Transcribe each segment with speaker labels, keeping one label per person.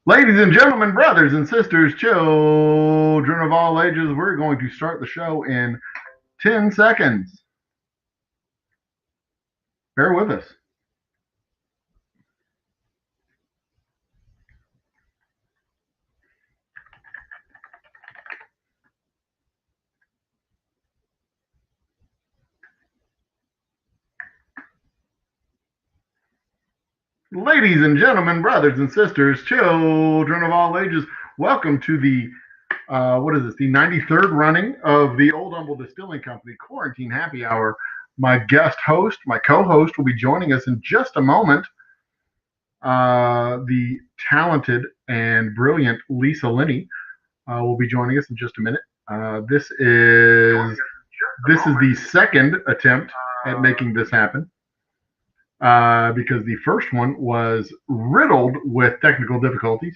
Speaker 1: Ladies and gentlemen, brothers and sisters, children of all ages, we're going to start the show in 10 seconds. Bear with us. Ladies and gentlemen, brothers and sisters, children of all ages, welcome to the, the 93rd running of the Old Humble Distilling Company Quarantine Happy Hour. My guest host, my co-host, will be joining us in just a moment. The talented and brilliant Lisa Linney will be joining us in just a minute. This is the second attempt at making this happen. Because the first one was riddled with technical difficulties.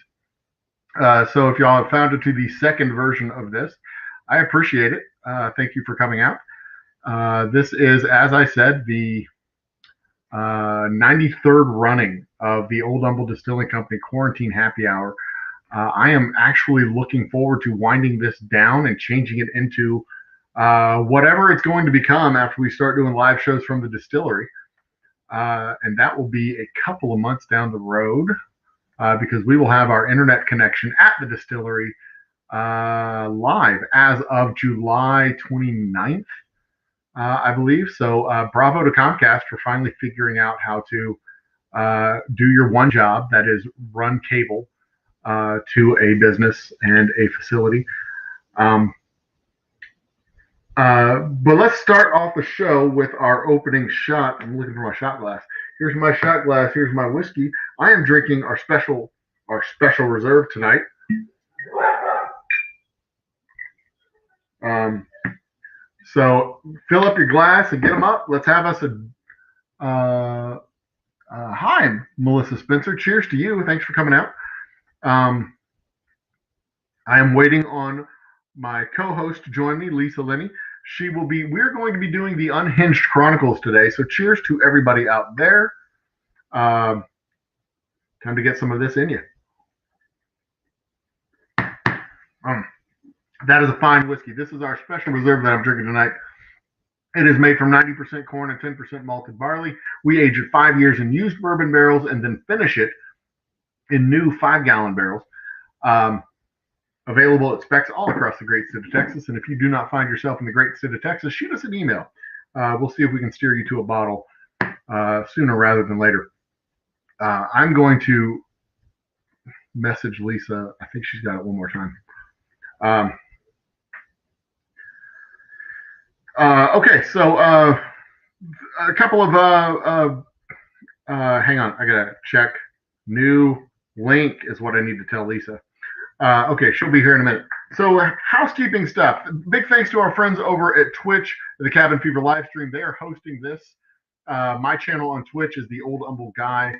Speaker 1: So if y'all have found it to the second version of this, I appreciate it. Thank you for coming out. This is, as I said, the 93rd running of the Old Humble Distilling Company Quarantine Happy Hour. I am actually looking forward to winding this down and changing it into whatever it's going to become after we start doing live shows from the distillery. And that will be a couple of months down the road because we will have our internet connection at the distillery live as of July 29th, I believe. So bravo to Comcast for finally figuring out how to do your one job, that is run cable to a business and a facility. But let's start off the show with our opening shot. I'm looking for my shot glass. Here's my shot glass. Here's my whiskey. I am drinking our special reserve tonight. So fill up your glass and get them up. Let's have us a hi, Melissa Spencer. Cheers to you. Thanks for coming out. I am waiting on my co-host to join me, Lisa Linney. We're going to be doing the Unhinged Chronicles today. So cheers to everybody out there. Time to get some of this in you. That is a fine whiskey. This is our special reserve that I'm drinking tonight. It is made from 90% corn and 10% malted barley. We age it 5 years in used bourbon barrels and then finish it in new 5-gallon barrels. Available at specs all across the great state of Texas. And if you do not find yourself in the great state of Texas, shoot us an email. We'll see if we can steer you to a bottle sooner rather than later. I'm going to message Lisa. I think she's got it one more time. Okay, so a couple of hang on, I gotta check. New link is what I need to tell Lisa. Okay, she'll be here in a minute. So housekeeping stuff. Big thanks to our friends over at Twitch, the Cabin Fever live stream. They are hosting this. My channel on Twitch is the Old Humble Guy.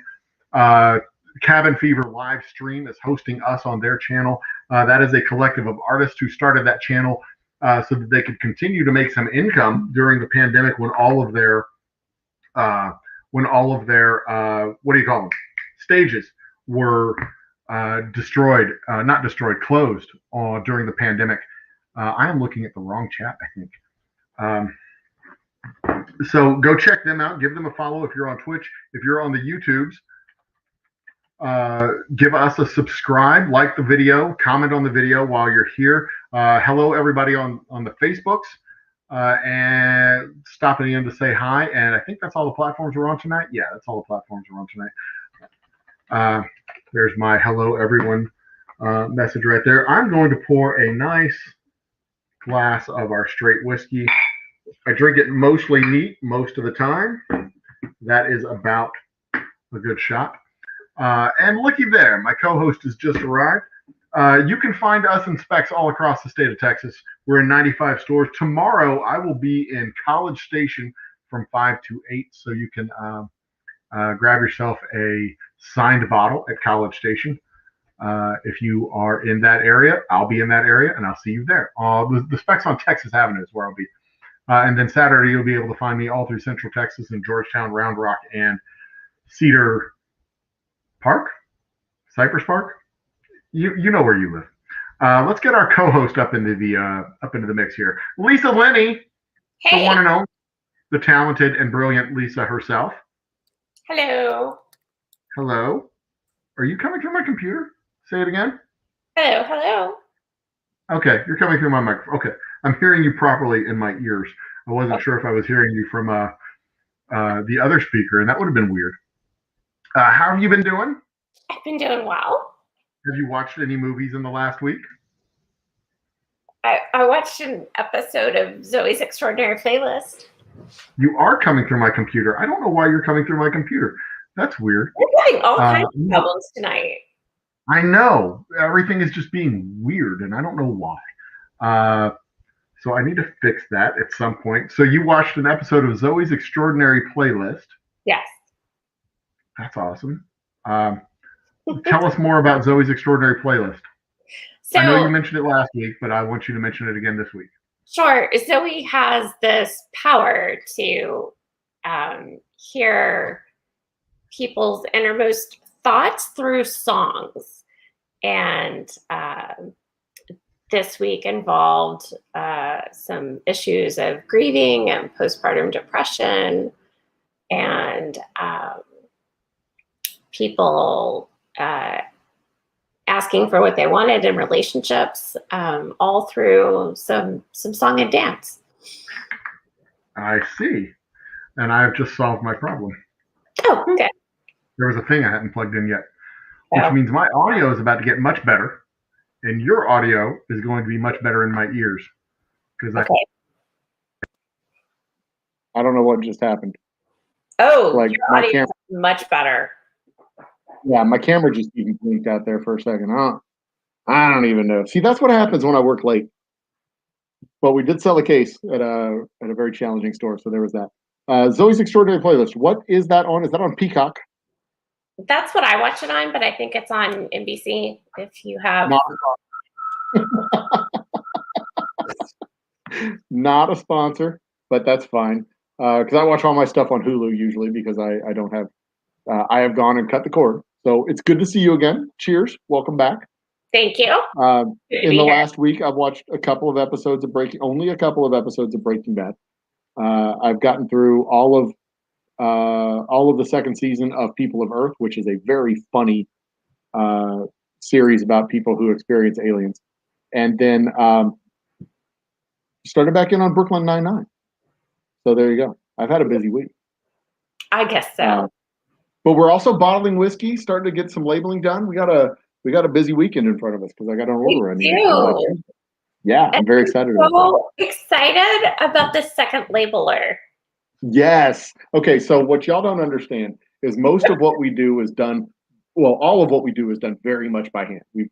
Speaker 1: Cabin Fever live stream is hosting us on their channel. That is a collective of artists who started that channel so that they could continue to make some income during the pandemic when all of their what do you call them, stages were closed during the pandemic. I am looking at the wrong chat, I think. So go check them out. Give them a follow if you're on Twitch. If you're on the YouTubes, give us a subscribe, like the video, comment on the video while you're here. Hello, everybody on the Facebooks. And stopping in to say hi. And I think that's all the platforms we're on tonight. Yeah, that's all the platforms we're on tonight. There's my hello everyone message right there. I'm going to pour a nice glass of our straight whiskey. I drink it mostly neat most of the time. That is about a good shot. And looky there, my co-host has just arrived. You can find us in specs all across the state of Texas. We're in 95 stores. Tomorrow, I will be in College Station from 5 to 8, so you can grab yourself a signed bottle at College Station. If you are in that area, I'll be in that area, and I'll see you there. The specs on Texas Avenue is where I'll be. And then Saturday, you'll be able to find me all through Central Texas in Georgetown, Round Rock, and Cedar Park, Cypress Park. You know where you live. Let's get our co-host up into the mix here. Lisa Lenny, the
Speaker 2: Hey,
Speaker 1: one and only, the talented and brilliant Lisa herself.
Speaker 2: hello,
Speaker 1: Hello. Are you coming through my computer? Say it again.
Speaker 2: hello.
Speaker 1: Okay, you're coming through my microphone. Okay, I'm hearing you properly in my ears. I wasn't sure if I was hearing you from the other speaker, and that would have been weird. How have you been doing?
Speaker 2: I've been doing well.
Speaker 1: Have you watched any movies in the last week?
Speaker 2: I watched an episode of Zoe's Extraordinary Playlist.
Speaker 1: You are coming through my computer. I don't know why you're coming through my computer. That's weird.
Speaker 2: We're having all kinds of problems tonight.
Speaker 1: I know everything is just being weird, and I don't know why. Uh, so I need to fix that at some point. So you watched an episode of Zoe's Extraordinary Playlist.
Speaker 2: Yes.
Speaker 1: That's awesome. Um, Tell us more about Zoe's Extraordinary Playlist. I know you
Speaker 2: So,
Speaker 1: mentioned it last week, but I want you to mention it again this week.
Speaker 2: sure, Zoe has this power to hear people's innermost thoughts through songs. And this week involved some issues of grieving and postpartum depression and people asking for what they wanted in relationships, all through some song and dance.
Speaker 1: I see. And I've just solved my problem.
Speaker 2: Oh, good.
Speaker 1: There was a thing I hadn't plugged in yet, which
Speaker 2: So,
Speaker 1: means my audio is about to get much better, and your audio is going to be much better in my ears. Because
Speaker 2: okay.
Speaker 3: I don't know what just happened.
Speaker 2: Oh,
Speaker 3: Like
Speaker 2: your
Speaker 3: my
Speaker 2: audio
Speaker 3: camera,
Speaker 2: is much better.
Speaker 3: yeah, my camera just even blinked out there for a second. I don't even know. See, that's what happens when I work late. But we did sell a case at a very challenging store, so there was that. Zoe's Extraordinary Playlist. What is that on? Is that on Peacock?
Speaker 2: That's what I watch it on, but I think it's on NBC if you have.
Speaker 3: Not a sponsor, but that's fine. Because I watch all my stuff on Hulu usually because I don't have. I have gone and cut the cord. So it's good to see you again. Cheers. Welcome back.
Speaker 2: Thank you.
Speaker 3: In the last week, I've watched a couple of episodes of only a couple of episodes of Breaking Bad. I've gotten through all of the second season of People of Earth, which is a very funny series about people who experience aliens, and then started back in on Brooklyn Nine-Nine. So there you go. I've had a busy week.
Speaker 2: I guess so.
Speaker 3: But we're also bottling whiskey, starting to get some labeling done. We got a busy weekend in front of us because I got an order in. Yeah, I'm very excited about that.
Speaker 2: So excited about the second labeler.
Speaker 3: Yes. Okay, so what y'all don't understand is most of what we do is done, well, all of what we do is done very much by hand. We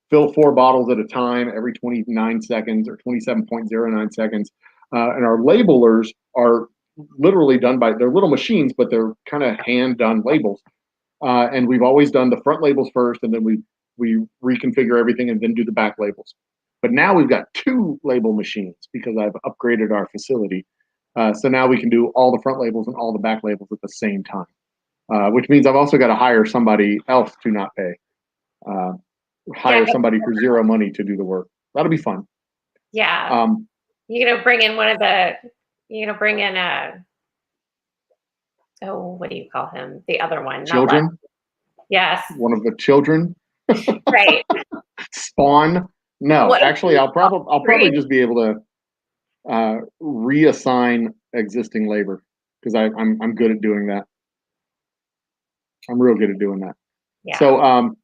Speaker 3: fill 4 bottles at a time every 29 seconds or 27.09 seconds. And our labelers are literally done by, they're little machines, but they're kind of hand done labels. And we've always done the front labels first, and then we reconfigure everything and then do the back labels. But now we've got 2 label machines because I've upgraded our facility. So now we can do all the front labels and all the back labels at the same time, which means I've also got to hire somebody else to not pay. Hire somebody for zero money to do the work. That'll be fun.
Speaker 2: Yeah. You're gonna bring in what do you call him? The other one.
Speaker 3: Children?
Speaker 2: Yes.
Speaker 3: One of the children?
Speaker 2: Right.
Speaker 3: Spawn? No, actually I'll probably just be able to reassign existing labor because I'm good at doing that. I'm real good at doing that.
Speaker 2: Yeah.
Speaker 3: So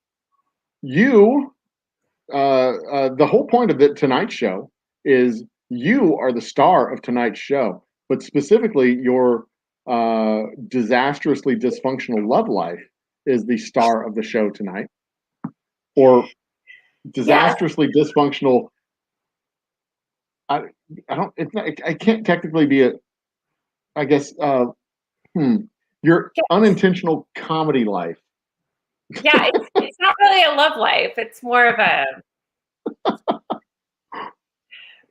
Speaker 3: the whole point of the tonight's show is you are the star of tonight's show, but specifically your disastrously dysfunctional love life is the star of the show tonight, or disastrously dysfunctional. I don't. It's not. I can't technically be a. I guess. Your unintentional comedy life.
Speaker 2: Yeah, it's not really a love life. It's more of a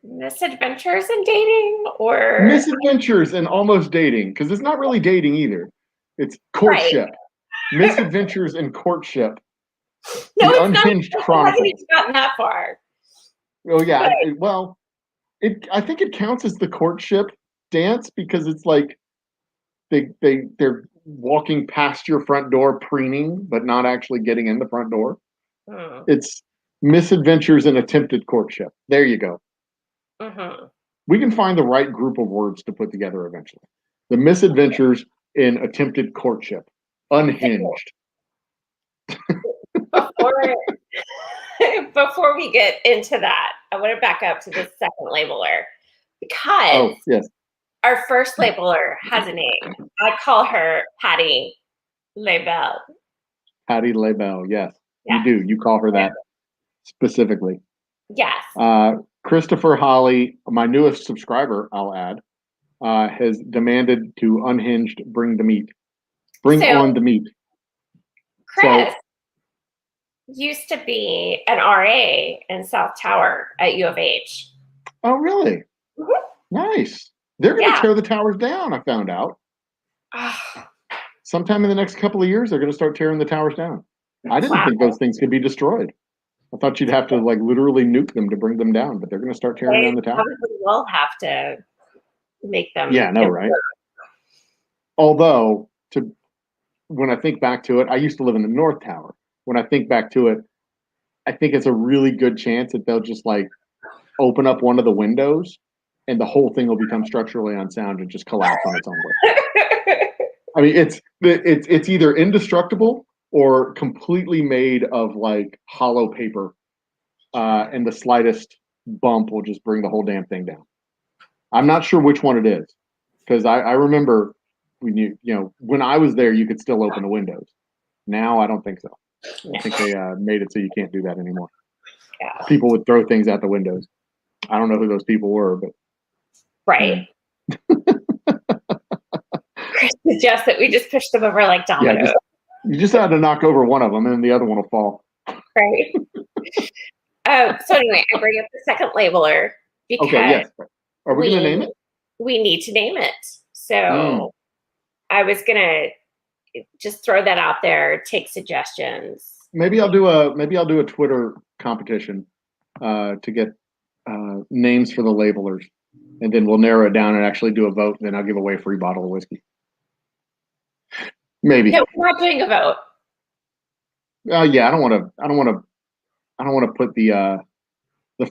Speaker 2: misadventures in dating, or
Speaker 3: misadventures and almost dating, because it's not really dating either. It's courtship. Right. Misadventures and courtship.
Speaker 2: No,
Speaker 3: The
Speaker 2: it's not.
Speaker 3: Unhinged
Speaker 2: It hasn't
Speaker 3: Chronicles.
Speaker 2: even gotten that far.
Speaker 3: Oh yeah,
Speaker 2: But,
Speaker 3: well, I think it counts as the courtship dance because it's like they're walking past your front door preening, but not actually getting in the front door.
Speaker 2: mm,
Speaker 3: It's misadventures and attempted courtship. There you go.
Speaker 2: mhm.
Speaker 3: We can find the right group of words to put together eventually. The misadventures in attempted courtship. Unhinged.
Speaker 2: Before before we get into that, I want to back up to the second labeler because
Speaker 3: Oh, yes.
Speaker 2: our first labeler has a name. I call her Patty Labelle.
Speaker 3: Patty LaBelle. Yes,
Speaker 2: Yeah.
Speaker 3: you do. You call her that specifically.
Speaker 2: Yes.
Speaker 3: Christopher Holly, my newest subscriber, I'll add, has demanded to Unhinged bring the meat. Bring
Speaker 2: So
Speaker 3: on the meat.
Speaker 2: Chris
Speaker 3: So,
Speaker 2: used to be an RA in South Tower at U of H.
Speaker 3: oh, really?
Speaker 2: Mhm.
Speaker 3: Nice. They're going to
Speaker 2: Yeah.
Speaker 3: tear the towers down, I found out.
Speaker 2: Oh,
Speaker 3: Sometime in the next couple of years, they're going to start tearing the towers down. I didn't
Speaker 2: wow.
Speaker 3: think those things could be destroyed. I thought you'd have to like literally nuke them to bring them down, but they're going to start tearing
Speaker 2: They
Speaker 3: down the tower.
Speaker 2: probably will have to make them.
Speaker 3: Yeah, I know, right? Although, when I think back to it, I used to live in the North Tower. When I think back to it, I think it's a really good chance that they'll just like open up one of the windows and the whole thing will become structurally unsound and just collapse on its own weight. I mean, it's either indestructible or completely made of like hollow paper, and the slightest bump will just bring the whole damn thing down. I'm not sure which one it is because I remember when when I was there, you could still open the windows. Now I don't think so. I think they made it so you can't do that anymore.
Speaker 2: Yeah.
Speaker 3: People would throw things out the windows. I don't know who those people were, but
Speaker 2: Right. Chris suggests that we just push them over like
Speaker 3: yeah,
Speaker 2: dominoes.
Speaker 3: you just had to knock over one of them, and the other one will fall.
Speaker 2: Right. So anyway, I bring up the second labeler because
Speaker 3: Okay, yes. Are we going to name it?
Speaker 2: We need to name it. So I was gonna just throw that out there, take suggestions.
Speaker 3: Maybe I'll do a Twitter competition to get names for the labelers, and then we'll narrow it down and actually do a vote. And then I'll give away a free bottle of whiskey. Maybe.
Speaker 2: No, we're not doing a vote.
Speaker 3: Yeah, I don't want to put the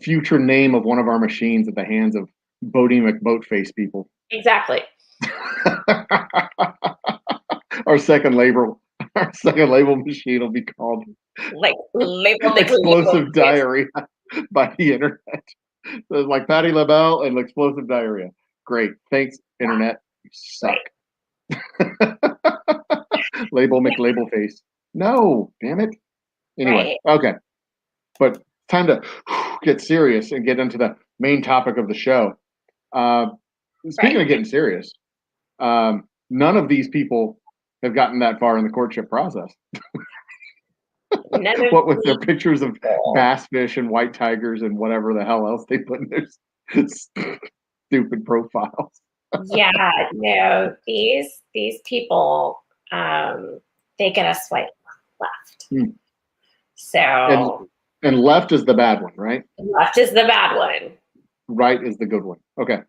Speaker 3: future name of one of our machines at the hands of Bodie McBoatface people.
Speaker 2: Exactly.
Speaker 3: Our second label machine will be called
Speaker 2: Like label
Speaker 3: Explosive Diarrhea by the internet. So it's like Patty LaBelle and Explosive Diarrhea. Great. Thanks, internet. You suck. Right. Label McLabelface. No, damn it. Anyway, okay. But time to get serious and get into the main topic of the show. Speaking of getting serious, none of these people have gotten that far in the courtship process. What with their pictures of bass fish and white tigers and whatever the hell else they put in their stupid profiles.
Speaker 2: Yeah, no, these people, they get a swipe left. So
Speaker 3: and left is the bad one, right?
Speaker 2: Left is the bad one.
Speaker 3: Right is the good one. Okay.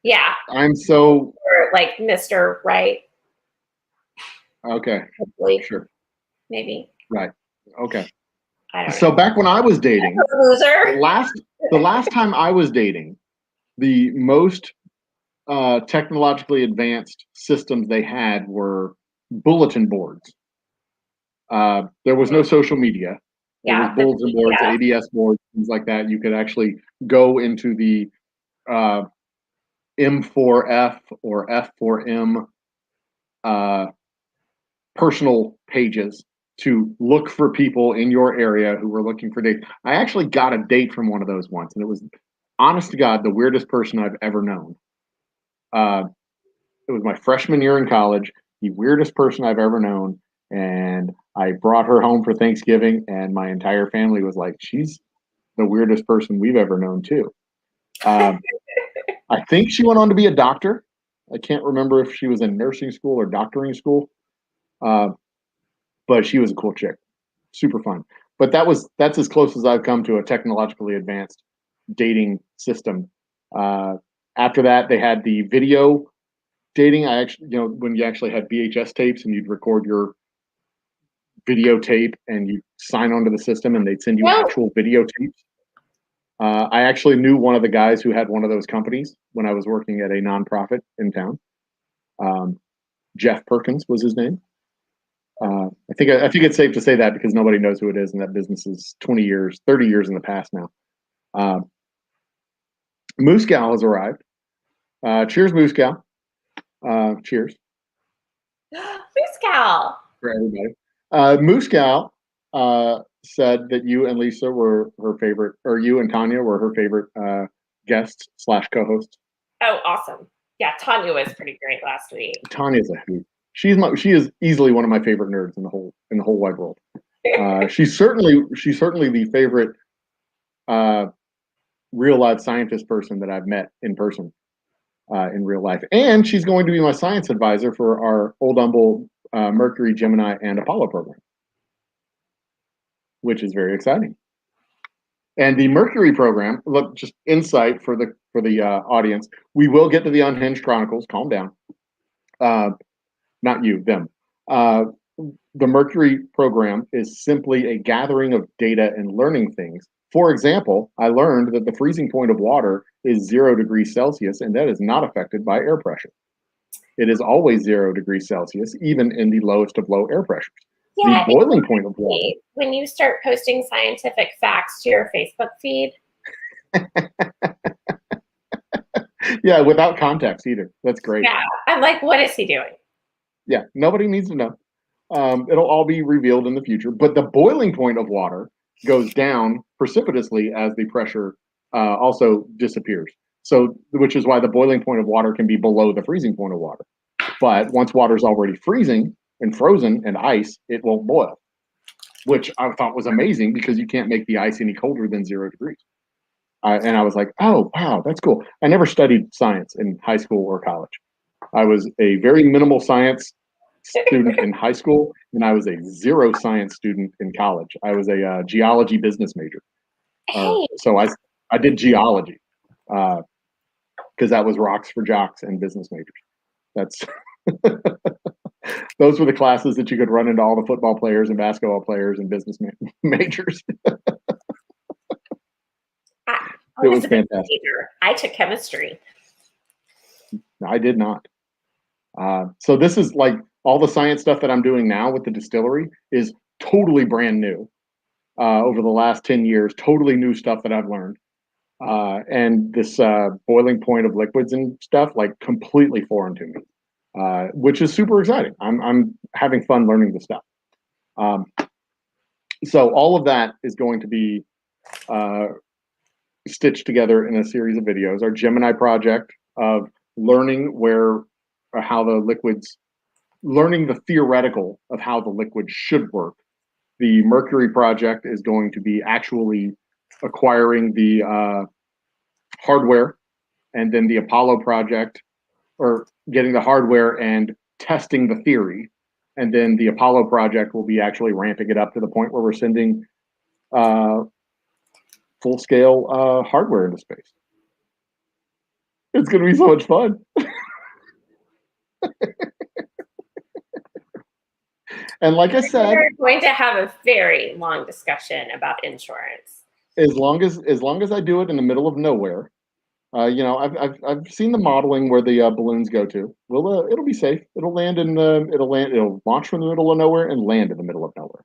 Speaker 2: Yeah.
Speaker 3: I'm so
Speaker 2: or like Mr. Right.
Speaker 3: Okay.
Speaker 2: Hopefully.
Speaker 3: Sure.
Speaker 2: Maybe.
Speaker 3: Right. Okay.
Speaker 2: I don't know.
Speaker 3: So back when I was dating,
Speaker 2: loser.
Speaker 3: the last time I was dating, the most technologically advanced systems they had were bulletin boards. There was no social media. There was bulletin boards, ABS boards, things like that. You could actually go into the M4F or F4M personal pages to look for people in your area who were looking for dates. I actually got a date from one of those once, and it was, honest to God, the weirdest person I've ever known. It was my freshman year in college, the weirdest person I've ever known, and I brought her home for Thanksgiving, and my entire family was like, she's the weirdest person we've ever known, too. I think she went on to be a doctor. I can't remember if she was in nursing school or doctoring school. But she was a cool chick. super fun. But that's as close as I've come to a technologically advanced dating system. After that, they had the video dating. I actually, when you actually had VHS tapes and you'd record your videotape and you sign onto the system and they'd send you actual videotapes. I actually knew one of the guys who had one of those companies when I was working at a nonprofit in town. Jeff Perkins was his name. I think it's safe to say that because nobody knows who it is, and that business is 20 years, 30 years in the past now. Moose Gal has arrived. Cheers, Moose Gal. Cheers.
Speaker 2: Moose Gal.
Speaker 3: For everybody. Moose Gal said that you and Lisa were her favorite, or you and Tanya were her favorite guests / co-hosts.
Speaker 2: Oh, awesome. Yeah, Tanya was pretty great last week.
Speaker 3: Tanya's a hoot. She is easily one of my favorite nerds in the whole wide world. She's certainly the favorite real life scientist person that I've met in person in real life, and she's going to be my science advisor for our Old Humble Mercury, Gemini, and Apollo program, which is very exciting. And the Mercury program, look, just insight for the audience. We will get to the Unhinged Chronicles. Calm down. Not you, them. The Mercury program is simply a gathering of data and learning things. For example, I learned that the freezing point of water is 0 degrees Celsius, and that is not affected by air pressure. It is always 0 degrees Celsius, even in the lowest of low air pressures.
Speaker 2: Yeah,
Speaker 3: the boiling point of water.
Speaker 2: When you start posting scientific facts to your Facebook feed.
Speaker 3: Yeah, without context either. That's great.
Speaker 2: Yeah, I'm like, what is he doing?
Speaker 3: Yeah, nobody needs to know. It'll all be revealed in the future. But the boiling point of water goes down precipitously as the pressure also disappears. So, which is why the boiling point of water can be below the freezing point of water. But once water's already freezing and frozen and ice, it won't boil, which I thought was amazing because you can't make the ice any colder than 0 degrees. And I was like, oh, wow, that's cool. I never studied science in high school or college. I was a very minimal science student in high school, and I was a zero science student in college. I was a geology business major. So I did geology because that was rocks for jocks and business majors. That's those were the classes that you could run into all the football players and basketball players and business majors. It was fantastic.
Speaker 2: I took chemistry.
Speaker 3: I did not. So this is like all the science stuff that I'm doing now with the distillery is totally brand new over the last 10 years, totally new stuff that I've learned. And this boiling point of liquids and stuff, like completely foreign to me, which is super exciting. I'm having fun learning this stuff. So all of that is going to be stitched together in a series of videos. Our Gemini project of learning how the liquids, learning the theoretical of how the liquid should work. The Mercury project is going to be actually acquiring the hardware, and then the Apollo project, or getting the hardware and testing the theory. And then the Apollo project will be actually ramping it up to the point where we're sending full-scale hardware into space. It's going to be so much fun. And like I said,
Speaker 2: we're going to have a very long discussion about insurance.
Speaker 3: As long as I do it in the middle of nowhere, I've seen the modeling where the balloons go to. Well, it'll be safe. It'll launch from the middle of nowhere and land in the middle of nowhere.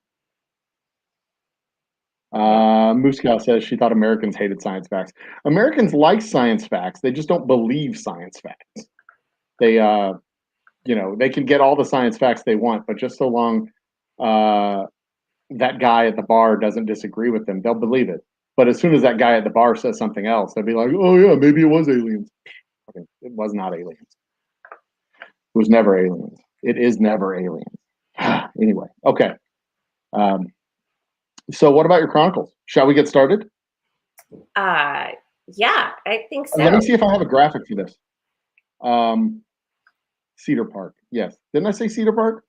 Speaker 3: Moose Cow says she thought Americans hated science facts. Americans like science facts. They just don't believe science facts. They they can get all the science facts they want, but just so long that guy at the bar doesn't disagree with them, they'll believe it. But as soon as that guy at the bar says something else, they'll be like, oh yeah, maybe it was aliens. Okay, it was not aliens. It was never aliens. It is never aliens. Anyway, okay. So what about your chronicles? Shall we get started?
Speaker 2: Yeah, I think so.
Speaker 3: Let me see if I have a graphic for this. Cedar Park. Yes. Didn't I say Cedar Park?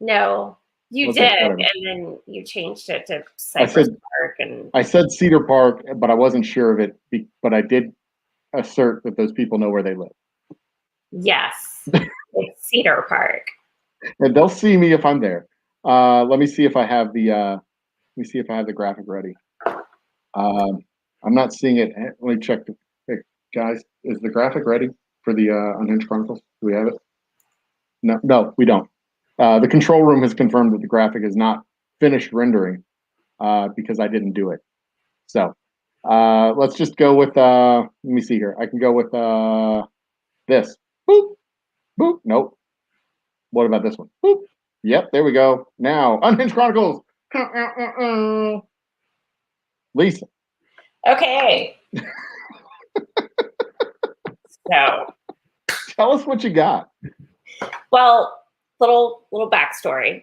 Speaker 2: No. You
Speaker 3: Okay,
Speaker 2: did,
Speaker 3: whatever.
Speaker 2: and then you changed it to Cypress Park, and
Speaker 3: I said Cedar Park, but I wasn't sure of it. But I did assert that those people know where they live.
Speaker 2: yes, it's Cedar Park.
Speaker 3: And they'll see me if I'm there. Let me see if I have the graphic ready. I'm not seeing it. Let me check. Hey, guys, is the graphic ready for the Unhinged Chronicles? Do we have it? No, we don't. The control room has confirmed that the graphic is not finished rendering because I didn't do it. So let's just go with. Let me see here. I can go with this. Boop, boop. Nope. What about this one? Boop. Yep, there we go. Now, Unhinged Chronicles. Lisa.
Speaker 2: Okay. So,
Speaker 3: tell us what you got.
Speaker 2: Well, little backstory.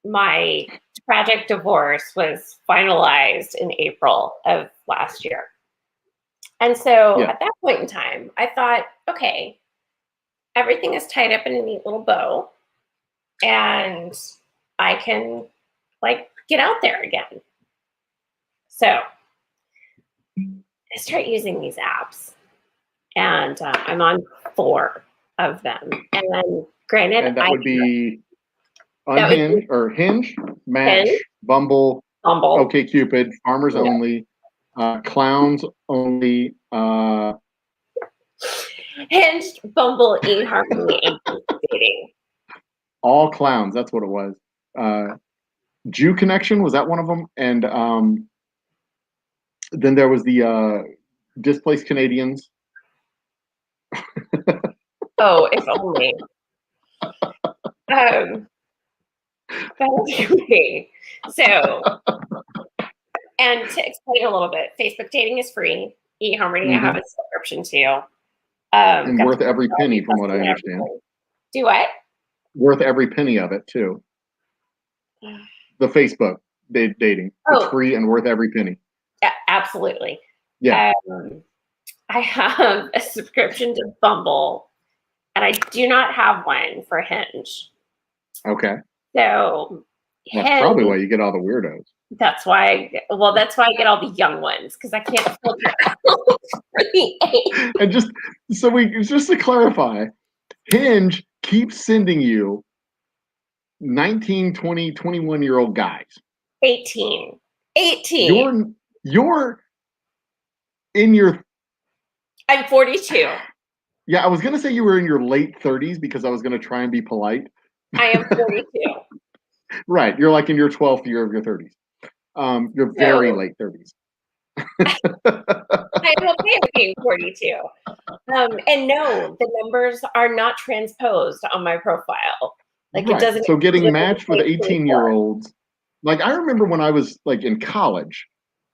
Speaker 2: My tragic divorce was finalized in April of last year. And so at that point in time, I thought, okay, everything is tied up in a neat little bow and I can like get out there again. So I start using these apps and I'm on 4 of them. And then granted,
Speaker 3: and that would be Unhinged or Hinge, Match,
Speaker 2: Hinge,
Speaker 3: Bumble,
Speaker 2: Bumble,
Speaker 3: OkCupid, Farmers Only, Clowns Only,
Speaker 2: Hinge, Bumble, eHarmony, and Dating.
Speaker 3: All clowns. That's what it was. Jew Connection, was that one of them? And then there was the Displaced Canadians.
Speaker 2: Oh, if only. That would be me. So, and to explain a little bit, Facebook dating is free. eHarmony, I have a subscription to.
Speaker 3: And worth every penny, from what I understand.
Speaker 2: Do what?
Speaker 3: Worth every penny of it, too. The Facebook dating. It's free and worth every penny.
Speaker 2: Yeah, absolutely.
Speaker 3: Yeah.
Speaker 2: I have a subscription to Bumble, and I do not have one for Hinge.
Speaker 3: Okay.
Speaker 2: So
Speaker 3: that's probably why you get all the weirdos.
Speaker 2: That's why. That's why I get all the young ones, because I can't filter out for the age.
Speaker 3: And just to clarify, Hinge keeps sending you 19, 20, 21-year-old guys.
Speaker 2: 18.
Speaker 3: You're in your.
Speaker 2: I'm 42.
Speaker 3: Yeah, I was gonna say you were in your late 30s because I was gonna try and be polite.
Speaker 2: I am 42.
Speaker 3: Right, you're like in your 12th year of your 30s. You're very late 30s.
Speaker 2: I'm okay with being 42. And no, the numbers are not transposed on my profile. Like it doesn't.
Speaker 3: So getting matched with 18-year-olds, like I remember when I was like in college,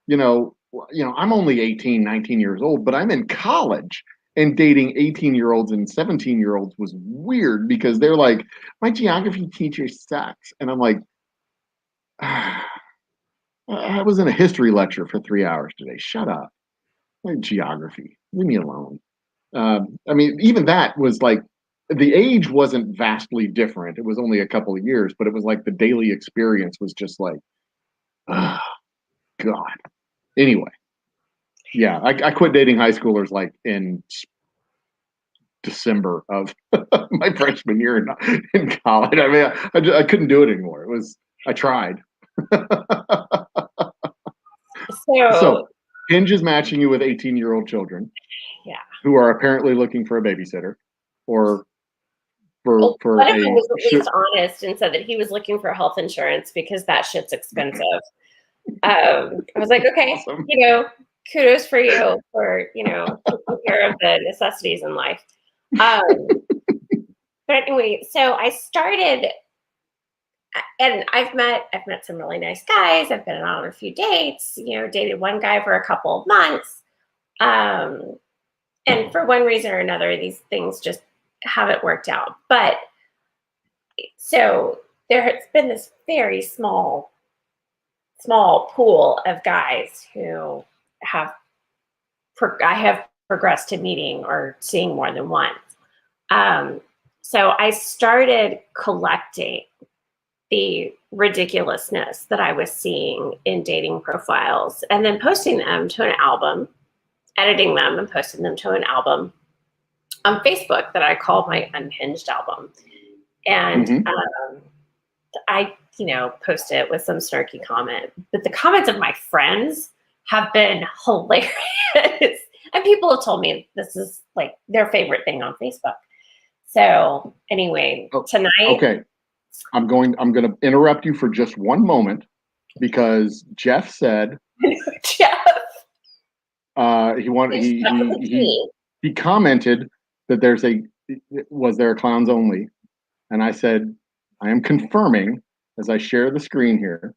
Speaker 3: I'm only 18, 19 years old, but I'm in college and dating 18-year-olds and 17-year-olds was weird because they're like, my geography teacher sucks. And I'm like, I was in a history lecture for 3 hours today. Shut up. My geography. Leave me alone. I mean, even that was like, the age wasn't vastly different. It was only a couple of years, but it was like the daily experience was just like, God. Anyway, yeah, I quit dating high schoolers like in December of my freshman year in college. I mean, I couldn't do it anymore. I tried. So Hinge is matching you with 18-year-old children.
Speaker 2: Yeah.
Speaker 3: Who are apparently looking for a babysitter or for
Speaker 2: one of them was at least honest and said that he was looking for health insurance because that shit's expensive. I was like, okay, awesome. Kudos for you for, taking care of the necessities in life. But anyway, so I started, and I've met some really nice guys. I've been on a few dates, dated one guy for a couple of months. And for one reason or another, these things just haven't worked out. But so there has been this very small pool of guys who I have progressed to meeting or seeing more than once. So I started collecting the ridiculousness that I was seeing in dating profiles and then posting them to an album, editing them and posting them to an album on Facebook that I called my Unhinged album. And I, post it with some snarky comment, but the comments of my friends have been hilarious. And people have told me this is like their favorite thing on Facebook. So anyway, tonight.
Speaker 3: Okay. I'm going to interrupt you for just one moment because Jeff said he commented that was there a clowns only? And I said, I am confirming as I share the screen here.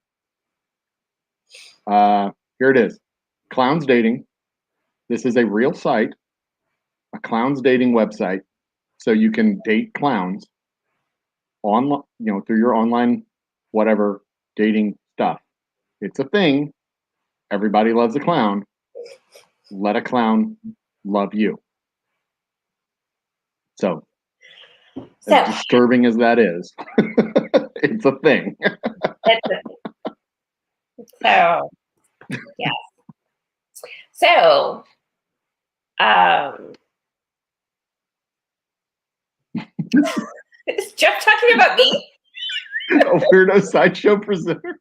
Speaker 3: Here it is. Clowns Dating. This is a real site, a clowns dating website. So you can date clowns online, through your online, whatever dating stuff. It's a thing. Everybody loves a clown. Let a clown love you. So as disturbing as that is, it's a thing.
Speaker 2: So, yes. So, is Jeff talking about me?
Speaker 3: A weirdo sideshow presenter.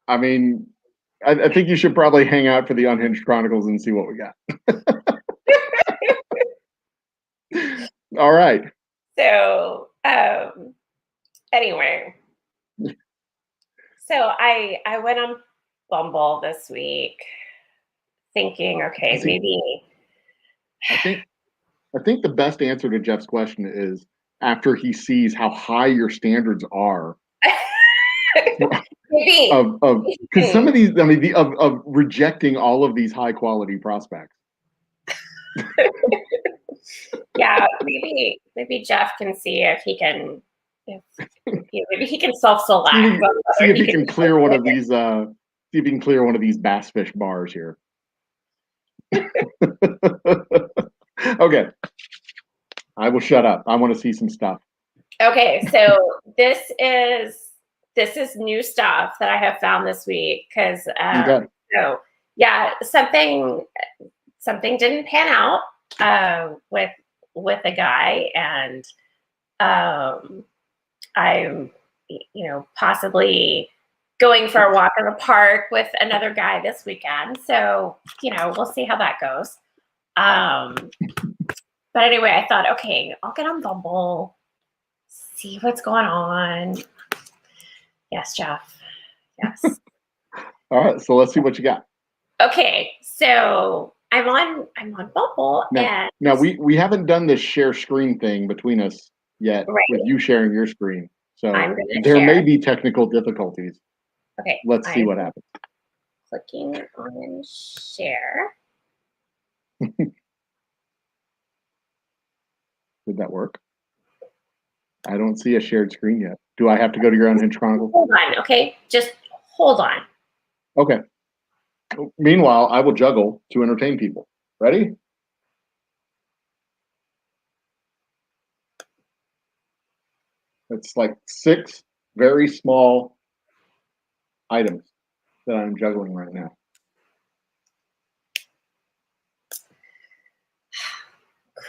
Speaker 3: I mean, I think you should probably hang out for the Unhinged Chronicles and see what we got. All right.
Speaker 2: So, anyway, so I went on Bumble this week thinking, okay, maybe.
Speaker 3: I think the best answer to Jeff's question is after he sees how high your standards are.
Speaker 2: Maybe
Speaker 3: because some of these, of rejecting all of these high quality prospects.
Speaker 2: Yeah, maybe Jeff can see if he can, maybe he can self-select.
Speaker 3: See if he can clear one of these. See if he can clear one of these bass fish bars here. Okay, I will shut up. I want to see some stuff.
Speaker 2: Okay, so this is new stuff that I have found this week because so yeah, something didn't pan out with a guy, and I'm possibly going for a walk in the park with another guy this weekend. So we'll see how that goes. But anyway, I thought, okay, I'll get on Bumble, see what's going on. Yes, Jeff. Yes.
Speaker 3: All right, so let's see what you got.
Speaker 2: Okay, so I'm on Bumble,
Speaker 3: now we haven't done this share screen thing between us yet, right, with you sharing your screen. So there may be technical difficulties.
Speaker 2: Okay.
Speaker 3: Let's see what happens.
Speaker 2: Clicking on share.
Speaker 3: Did that work? I don't see a shared screen yet. Do I have to go to your Unhinged Chronicles?
Speaker 2: Hold on, okay? Just hold on.
Speaker 3: Okay. Meanwhile, I will juggle to entertain people. Ready? It's like 6 very small items that I'm juggling right now.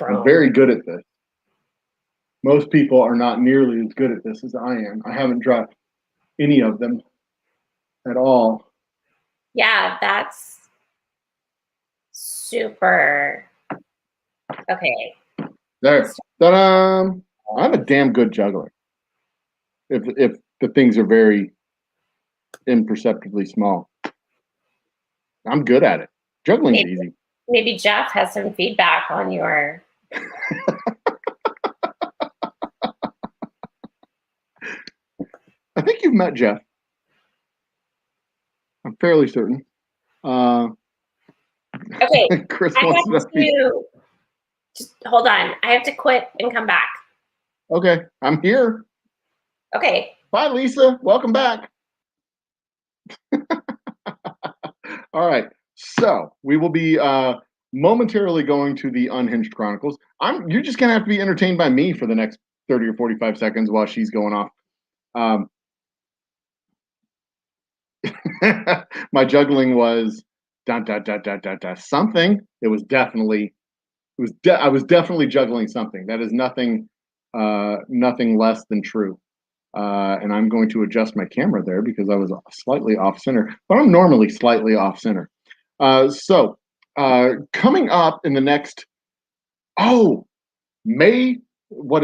Speaker 3: I'm very good at this. Most people are not nearly as good at this as I am. I haven't dropped any of them at all.
Speaker 2: Yeah, that's super. Okay.
Speaker 3: There. Ta-da! I'm a damn good juggler. If the things are very imperceptibly small. I'm good at it. Juggling's easy.
Speaker 2: Maybe Jeff has some feedback on your.
Speaker 3: I think you've met Jeff. I'm fairly certain.
Speaker 2: Okay.
Speaker 3: Chris
Speaker 2: wants to just hold on. I have to quit and come back.
Speaker 3: Okay, I'm here.
Speaker 2: Okay.
Speaker 3: Bye, Lisa. Welcome back. All right. So we will be momentarily going to the Unhinged Chronicles. You're just gonna have to be entertained by me for the next 30 or 45 seconds while she's going off. My juggling was something. It was definitely I was definitely juggling something. That is nothing less than true. And I'm going to adjust my camera there because I was slightly off center, but I'm normally slightly off center. So coming up in the next, what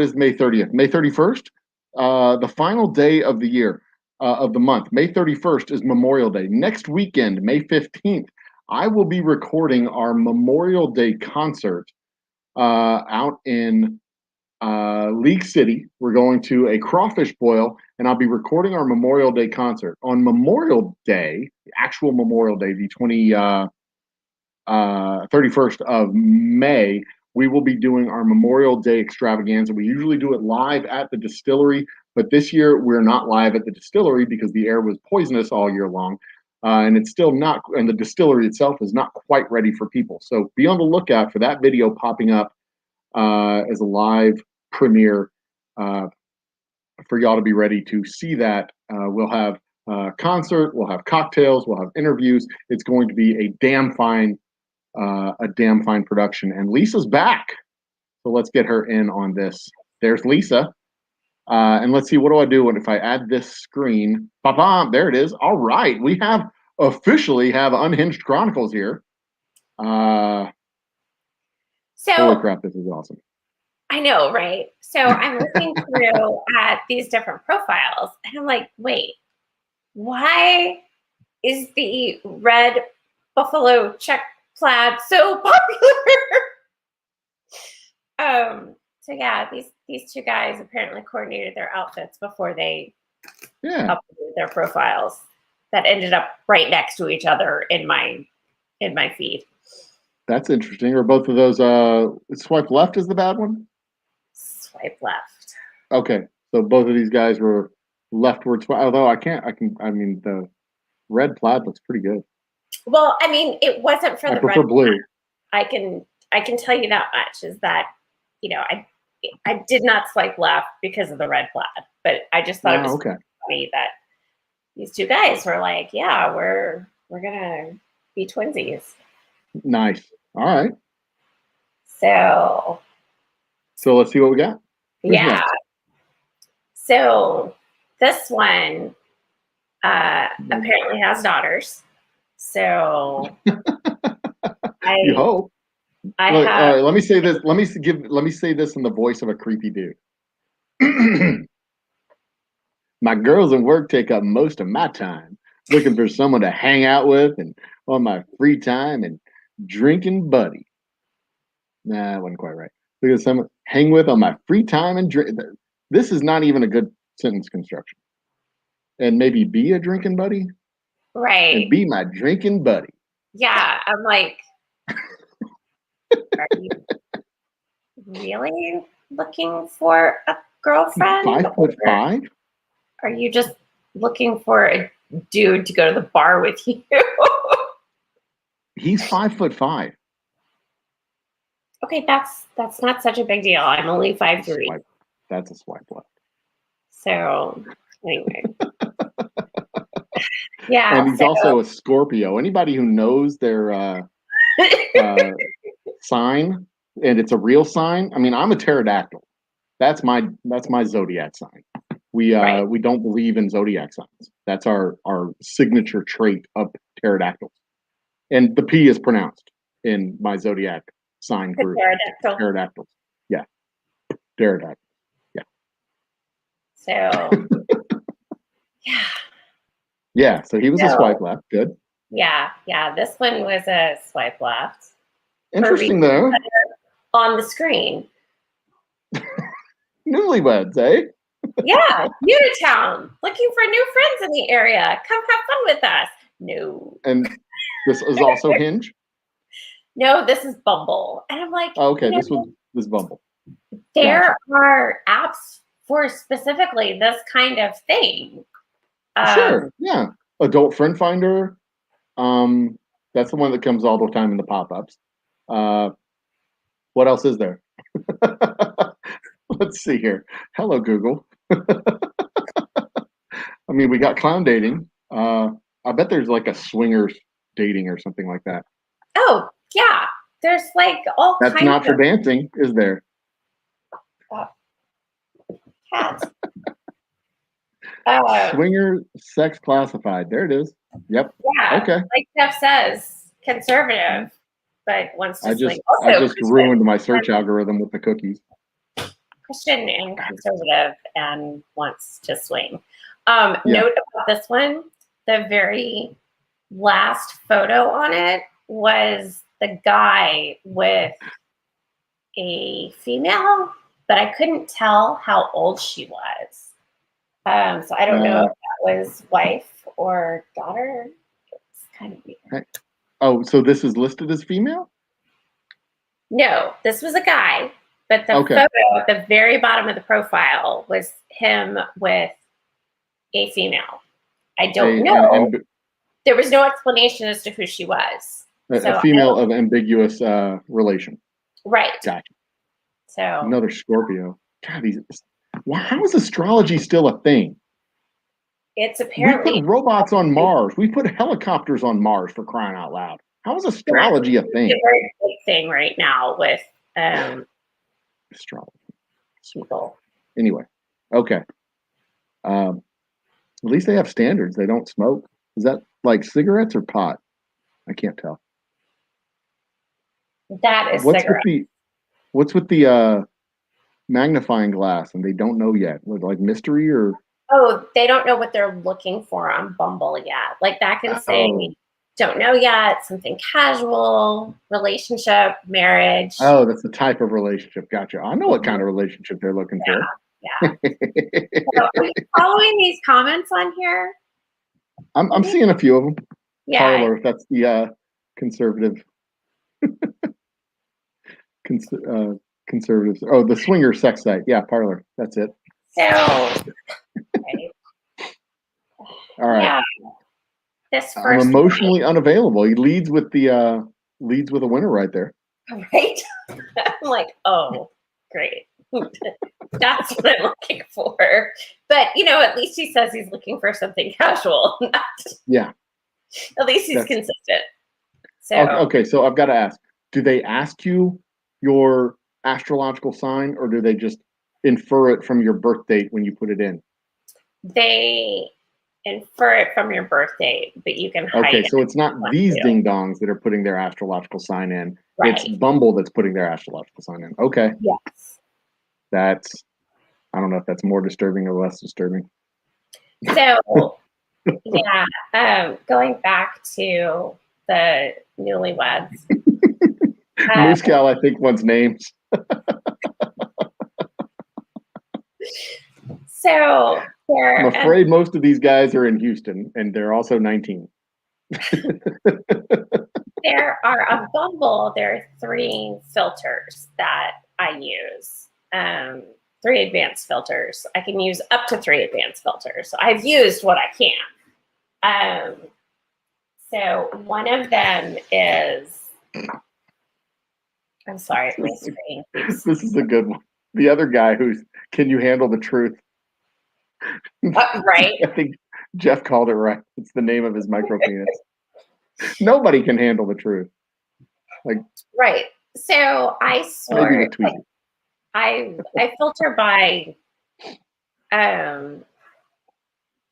Speaker 3: is May 30th? May 31st? The final day of the year, of the month. May 31st is Memorial Day. Next weekend, May 15th, I will be recording our Memorial Day concert out in League City. We're going to a crawfish boil, and I'll be recording our Memorial Day concert. On Memorial Day, the actual Memorial Day, the 31st of May, we will be doing our Memorial Day extravaganza. We usually do it live at the distillery, but this year we're not live at the distillery because the air was poisonous all year long. And it's still not, and the distillery itself is not quite ready for people. So be on the lookout for that video popping up as a live premiere for y'all to be ready to see that. We'll have a concert, we'll have cocktails, we'll have interviews. It's going to be a damn fine production. And Lisa's back, so let's get her in on this. There's Lisa. And let's see, what do I do if I add this screen? Ba-bam, there it is. All right, we officially have Unhinged Chronicles here.
Speaker 2: So
Speaker 3: holy crap, this is awesome.
Speaker 2: I know, right? So I'm looking through at these different profiles, and I'm like, wait, why is the red buffalo check plaid so popular? So yeah, these two guys apparently coordinated their outfits before they uploaded their profiles that ended up right next to each other in my feed.
Speaker 3: That's interesting. Are both of those swipe left is the bad one?
Speaker 2: Swipe left.
Speaker 3: Okay, so both of these guys were leftward swipe. Although I mean, the red plaid looks pretty good.
Speaker 2: Well, I mean, it wasn't for the red
Speaker 3: blue.
Speaker 2: Plaid. I can tell you that much is that, you know, I did not swipe left because of the red plaid, but I just thought it was funny that these two guys were like, yeah, we're gonna be twinsies.
Speaker 3: Nice. All right.
Speaker 2: So
Speaker 3: let's see what we got.
Speaker 2: Who's next? So this one apparently has daughters. So
Speaker 3: you hope. All right, let me say this. Let me say this in the voice of a creepy dude. My girls at work take up most of my time looking for someone to hang out with and on my free time and drinking buddy. Nah, that wasn't quite right. Look at someone hang with on my free time and drink. This is not even a good sentence construction. And maybe be a drinking buddy.
Speaker 2: Right.
Speaker 3: And be my drinking buddy.
Speaker 2: Yeah, I'm like, are you really looking for a girlfriend?
Speaker 3: 5'5"?
Speaker 2: Are you just looking for a dude to go to the bar with you?
Speaker 3: He's 5'5".
Speaker 2: Okay, that's not such a big deal. I'm only 5'3".
Speaker 3: That's a swipe left.
Speaker 2: So anyway. Yeah.
Speaker 3: And he's also a Scorpio. Anybody who knows their sign, and it's a real sign. I mean, I'm a pterodactyl. That's my zodiac sign. We don't believe in zodiac signs. That's our signature trait of pterodactyls. And the P is pronounced in my zodiac sign group. Pterodactyls. Yeah. Pterodactyls. Yeah.
Speaker 2: So yeah.
Speaker 3: Yeah, so he was a swipe left. Good.
Speaker 2: Yeah. This one was a swipe left.
Speaker 3: Interesting though.
Speaker 2: On the screen.
Speaker 3: Newlyweds, eh?
Speaker 2: Yeah, Unitown, looking for new friends in the area. Come have fun with us. No.
Speaker 3: And this is also Hinge?
Speaker 2: No, this is Bumble. And I'm like,
Speaker 3: okay, this was Bumble.
Speaker 2: There are apps for specifically this kind of thing.
Speaker 3: Sure, yeah. Adult Friend Finder. That's the one that comes all the time in the pop-ups. What else is there? Let's see here. Hello, Google. I mean, we got clown dating. I bet there's like a swingers dating or something like that.
Speaker 2: Oh, yeah. There's like all
Speaker 3: That's
Speaker 2: kinds
Speaker 3: not for
Speaker 2: of
Speaker 3: dancing, is there?
Speaker 2: cats.
Speaker 3: Swinger sex classified. There it is. Yep.
Speaker 2: Yeah.
Speaker 3: Okay.
Speaker 2: Like Jeff says, conservative, but wants to swing. Also,
Speaker 3: I just ruined my search algorithm with the cookies.
Speaker 2: Christian and conservative and wants to swing. Note about this one, the very last photo on it was the guy with a female, but I couldn't tell how old she was. So I don't know if that was wife or daughter. It's kind of weird.
Speaker 3: Oh, so this is listed as female?
Speaker 2: No, this was a guy, but the photo at the very bottom of the profile was him with a female. I don't know. There was no explanation as to who she was.
Speaker 3: A female of ambiguous relation.
Speaker 2: Right.
Speaker 3: Gotcha.
Speaker 2: So
Speaker 3: another Scorpio. God, how is astrology still a thing?
Speaker 2: It's apparently
Speaker 3: we put robots on Mars. We put helicopters on Mars, for crying out loud. How is astrology a thing?
Speaker 2: It's a very big thing right now with
Speaker 3: astrology.
Speaker 2: People.
Speaker 3: Anyway, okay. At least they have standards. They don't smoke. Is that like cigarettes or pot? I can't tell.
Speaker 2: That is cigarettes.
Speaker 3: What's with the magnifying glass, and they don't know yet? Like mystery or?
Speaker 2: Oh, they don't know what they're looking for on Bumble yet. Like that can say, don't know yet, something casual, relationship, marriage.
Speaker 3: Oh, that's the type of relationship. Gotcha. I know what kind of relationship they're looking for.
Speaker 2: Yeah. So, are you following these comments on here?
Speaker 3: I'm seeing a few of them.
Speaker 2: Yeah.
Speaker 3: Parlor, if that's the conservative. Conservatives. Oh, the swinger sex site. Yeah, Parlor. That's it.
Speaker 2: So, okay.
Speaker 3: All right.
Speaker 2: Yeah. This first
Speaker 3: I'm emotionally unavailable. He leads with a winner right there.
Speaker 2: Right. I'm like, oh, great. That's what I'm looking for. But at least he says he's looking for something casual.
Speaker 3: Yeah.
Speaker 2: At least he's consistent. So
Speaker 3: okay, so I've got to ask: do they ask you your astrological sign, or do they just infer it from your birth date when you put it in?
Speaker 2: They infer it from your birth date, but you can hide it.
Speaker 3: Okay, so it's not these ding dongs that are putting their astrological sign in.
Speaker 2: Right.
Speaker 3: It's Bumble that's putting their astrological sign in. Okay.
Speaker 2: Yes.
Speaker 3: I don't know if that's more disturbing or less disturbing.
Speaker 2: So, yeah, going back to the newlyweds.
Speaker 3: Moose Cow, I think, wants names.
Speaker 2: So
Speaker 3: I'm afraid most of these guys are in Houston, and they're also 19.
Speaker 2: There are on Bumble, there are 3 filters that I use. 3 advanced filters. I can use up to 3 advanced filters. So I've used what I can. So one of them is, I'm sorry, my screen keeps.
Speaker 3: This is a good one. The other guy can you handle the truth?
Speaker 2: Right.
Speaker 3: I think Jeff called it right. It's the name of his micro penis. Nobody can handle the truth.
Speaker 2: Right. So I sort I filter by I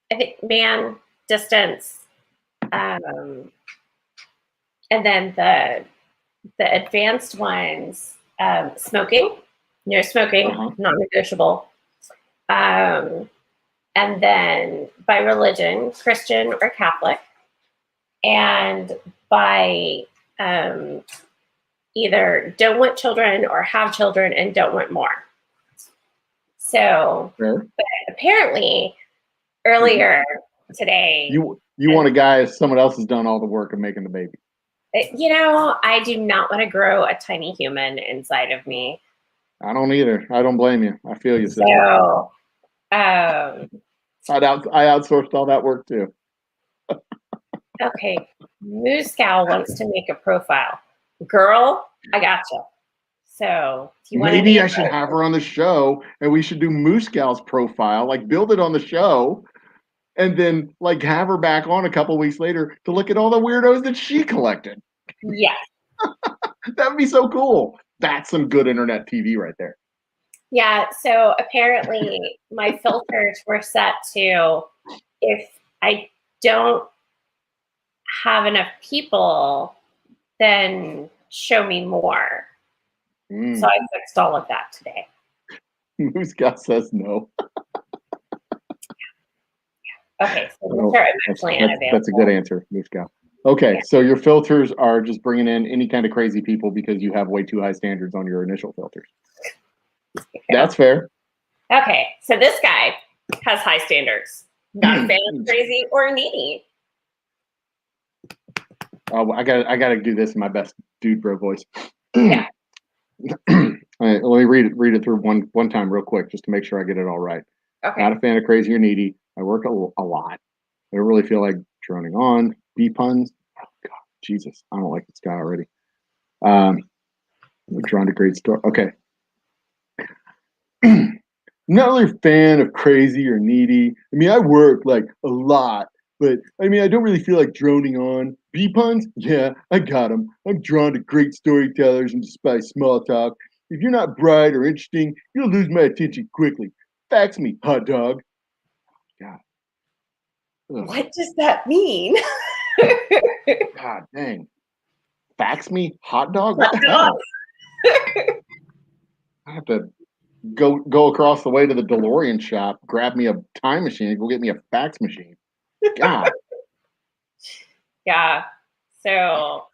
Speaker 2: think man, distance, and then the advanced ones, smoking, no smoking, non-negotiable. And then by religion, Christian or Catholic, and by either don't want children or have children and don't want more. So but apparently earlier today,
Speaker 3: you want a guy if someone else has done all the work of making the baby.
Speaker 2: I do not want to grow a tiny human inside of me.
Speaker 3: I don't either. I don't blame you. I feel you.
Speaker 2: So,
Speaker 3: I outsourced all that work too.
Speaker 2: Okay, Moose Gal wants to make a profile. Girl, I gotcha. So if you want to
Speaker 3: Maybe I should have her on the show, and we should do Moose Gal's profile, like build it on the show, and then like have her back on a couple weeks later to look at all the weirdos that she collected.
Speaker 2: Yes.
Speaker 3: That would be so cool. That's some good internet TV right there.
Speaker 2: Yeah, so apparently my filters were set to if I don't have enough people, then show me more. So I fixed all of that today.
Speaker 3: Moose Gal says no.
Speaker 2: Okay, so these are emotionally unavailable.
Speaker 3: That's a good answer, Moose Gal. Okay, yeah. So your filters are just bringing in any kind of crazy people because you have way too high standards on your initial filters. That's fair.
Speaker 2: Okay, so this guy has high standards. Not a fan of crazy or needy.
Speaker 3: Oh, I gotta do this in my best dude bro voice.
Speaker 2: Yeah.
Speaker 3: All right, let me read it through one time real quick just to make sure I get it all right.
Speaker 2: Okay.
Speaker 3: Not a fan of crazy or needy. I work a lot. I don't really feel like droning on. B puns. Oh God, Jesus, I don't like this guy already. We're drawn to great story. Okay. Not really a fan of crazy or needy. I mean, I work like a lot, but I mean, I don't really feel like droning on. B puns? Yeah, I got them. I'm drawn to great storytellers and despise small talk. If you're not bright or interesting, you'll lose my attention quickly. Fax me, hot dog. God. Ugh.
Speaker 2: What does that mean?
Speaker 3: God dang. Fax me, hot dog? What the hell? I have to go across the way to the DeLorean shop, grab me a time machine, and go get me a fax machine. God.
Speaker 2: Yeah. So,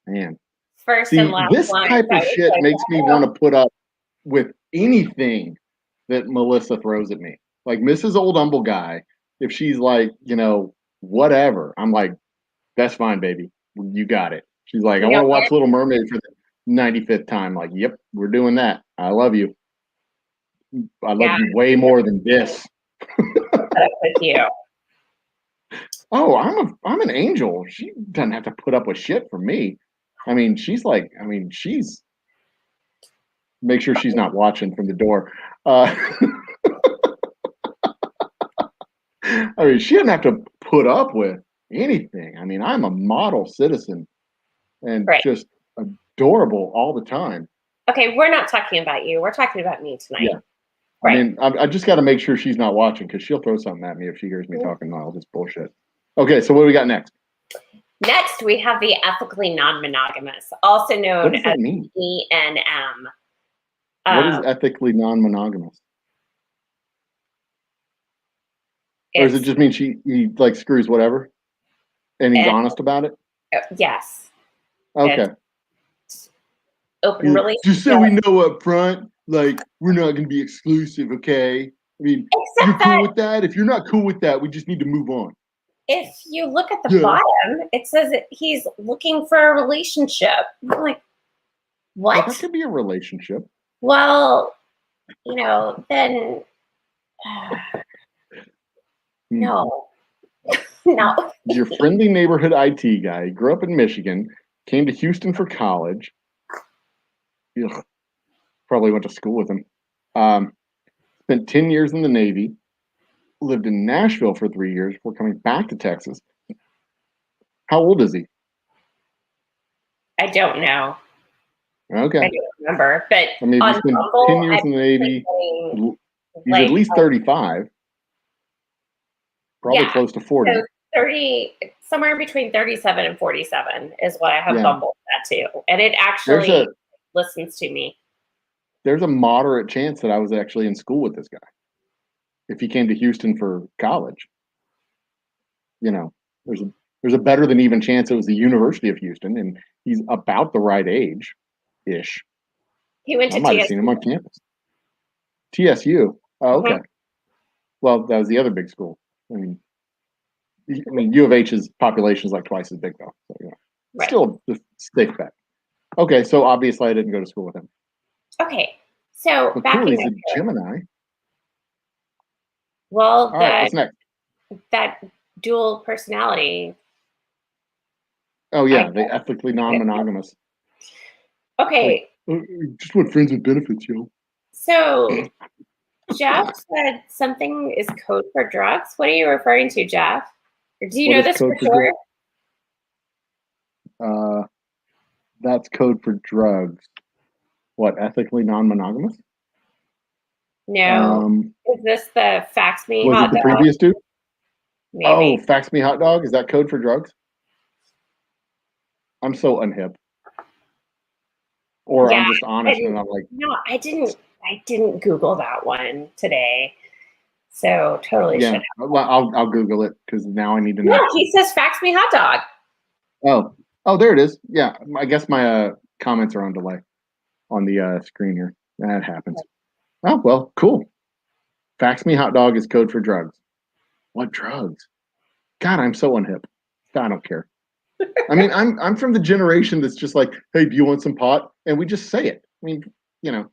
Speaker 3: man.
Speaker 2: First
Speaker 3: See,
Speaker 2: and last
Speaker 3: this
Speaker 2: line,
Speaker 3: type of shit makes me want to put up with anything that Melissa throws at me. Like Mrs. Old Humble Guy, if she's like, whatever, I'm like, that's fine, baby. You got it. She's like, I want to watch Little Mermaid for the 95th time. Like, yep, we're doing that. I love you. I love you way more than this.
Speaker 2: With you.
Speaker 3: Oh, I'm an angel. She doesn't have to put up with shit from me. I mean, she's make sure she's not watching from the door. I mean, she doesn't have to put up with anything. I mean, I'm a model citizen and just adorable all the time.
Speaker 2: Okay, we're not talking about you. We're talking about me tonight.
Speaker 3: Yeah. Right. I mean, I just got to make sure she's not watching because she'll throw something at me if she hears me talking all this bullshit. Okay, so what do we got next?
Speaker 2: Next, we have the ethically non-monogamous, also known as ENM.
Speaker 3: What is ethically non-monogamous? Or does it just mean he like screws whatever, and he's honest about it?
Speaker 2: Yes.
Speaker 3: Okay.
Speaker 2: Open relationship.
Speaker 3: Just so we know up front, like we're not going to be exclusive, okay? I mean, you're cool with that? If you're not cool with that, we just need to move on.
Speaker 2: If you look at the bottom, it says that he's looking for a relationship. I'm like, what?
Speaker 3: Well, that could be a relationship.
Speaker 2: Well, then no. No.
Speaker 3: Your friendly neighborhood IT guy. He grew up in Michigan, came to Houston for college. Ugh. Probably went to school with him. Spent 10 years in the Navy. Lived in Nashville for 3 years before coming back to Texas. How old is he?
Speaker 2: I don't know.
Speaker 3: Okay.
Speaker 2: I don't remember. But
Speaker 3: I mean, he's been 10 years in the Navy. He's at least 35. Probably close to 40.
Speaker 2: So 30, somewhere between 37 and 47 is what I have Bumble at too. And it actually listens to me.
Speaker 3: There's a moderate chance that I was actually in school with this guy. If he came to Houston for college, there's a better than even chance it was the University of Houston, and he's about the right age-ish.
Speaker 2: He went to
Speaker 3: I might have seen him on campus. TSU. Oh, okay. Well, that was the other big school. I mean, U of H's population is like twice as big, though. So, still a safe bet. Okay, so obviously I didn't go to school with him.
Speaker 2: Okay, so
Speaker 3: but cool, he's a Gemini.
Speaker 2: Well,
Speaker 3: what's next?
Speaker 2: That dual personality.
Speaker 3: Oh yeah, the ethically non-monogamous.
Speaker 2: Okay.
Speaker 3: Just what friends with benefits, yo.
Speaker 2: So Jeff said something is code for drugs. What are you referring to, Jeff? Or do you know this for sure?
Speaker 3: That's code for drugs. What, ethically non-monogamous?
Speaker 2: No. Is this the fax me
Speaker 3: was
Speaker 2: hot
Speaker 3: it the
Speaker 2: dog?
Speaker 3: previous dude?
Speaker 2: Maybe.
Speaker 3: Oh, fax me hot dog? Is that code for drugs? I'm so unhip. Or I'm just honest and I'm like,
Speaker 2: no, I didn't Google that one today. So totally should have.
Speaker 3: I'll Google it because now I need to know.
Speaker 2: No, he says fax me hot dog.
Speaker 3: Oh, there it is. Yeah, I guess my comments are on delay on the screen here. That happens. Oh, well, cool. Fax me hot dog is code for drugs. What drugs? God, I'm so unhip. I don't care. I mean, I'm from the generation that's just like, hey, do you want some pot? And we just say it. I mean, you know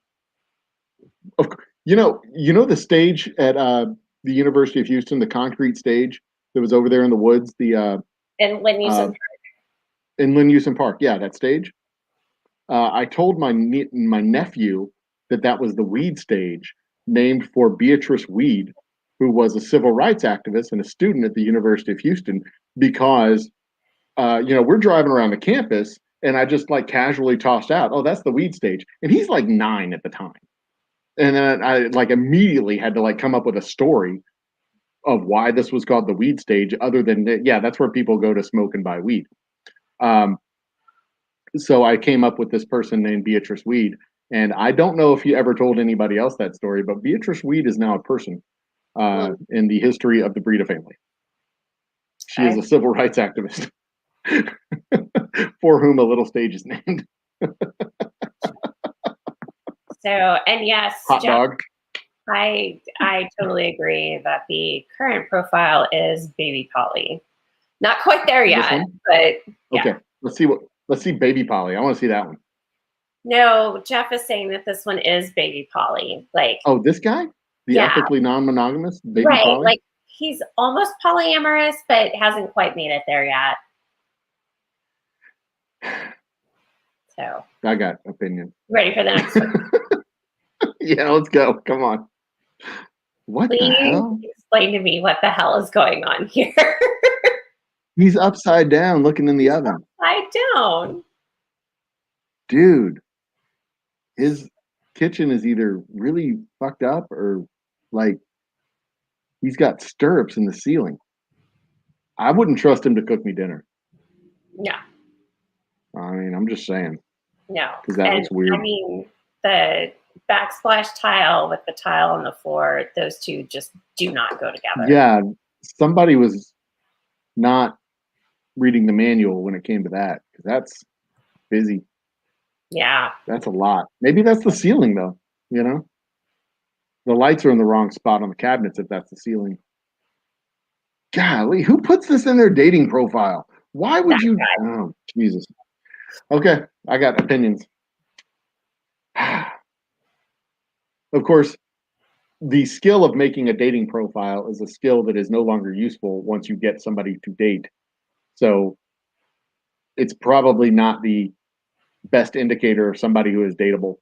Speaker 3: the stage at the University of Houston, the concrete stage that was over there in the woods,
Speaker 2: in Lynn Houston Park.
Speaker 3: In Lynn Houston Park, yeah, that stage. I told my nephew that was the weed stage, named for Beatrice Weed, who was a civil rights activist and a student at the University of Houston, because we're driving around the campus and I just like casually tossed out, oh, that's the weed stage. And he's like 9 at the time. And then I like immediately had to like come up with a story of why this was called the weed stage, other than that's where people go to smoke and buy weed. So I came up with this person named Beatrice Weed. And I don't know if he ever told anybody else that story, but Beatrice Weed is now a person in the history of the Breida family. She is a civil rights activist for whom a little stage is named.
Speaker 2: So, and yes,
Speaker 3: hot
Speaker 2: Jeff,
Speaker 3: dog.
Speaker 2: I totally agree that the current profile is Baby Polly. Not quite there yet, but yeah.
Speaker 3: Okay, let's see Baby Polly. I want to see that one.
Speaker 2: No, Jeff is saying that this one is Baby Polly. Like,
Speaker 3: oh, this guy, the ethically non-monogamous Baby Polly.
Speaker 2: Like he's almost polyamorous, but hasn't quite made it there yet. So
Speaker 3: I got opinion.
Speaker 2: Ready for the next one?
Speaker 3: Yeah, let's go. Come on. What the hell?
Speaker 2: Explain to me what the hell is going on here.
Speaker 3: He's upside down looking in the oven.
Speaker 2: Upside down.
Speaker 3: Dude, his kitchen is either really fucked up or like he's got stirrups in the ceiling. I wouldn't trust him to cook me dinner.
Speaker 2: No.
Speaker 3: I mean, I'm just saying.
Speaker 2: No.
Speaker 3: Because that looks weird.
Speaker 2: I mean, the backsplash tile with the tile on the floor, those two just do not go together.
Speaker 3: Yeah. Somebody was not reading the manual when it came to that, because that's busy.
Speaker 2: Yeah.
Speaker 3: That's a lot. Maybe that's the ceiling, though. The lights are in the wrong spot on the cabinets if that's the ceiling. Golly, who puts this in their dating profile? Why would you? Oh, Jesus. Okay, I got opinions. Of course, the skill of making a dating profile is a skill that is no longer useful once you get somebody to date. So it's probably not the best indicator of somebody who is dateable.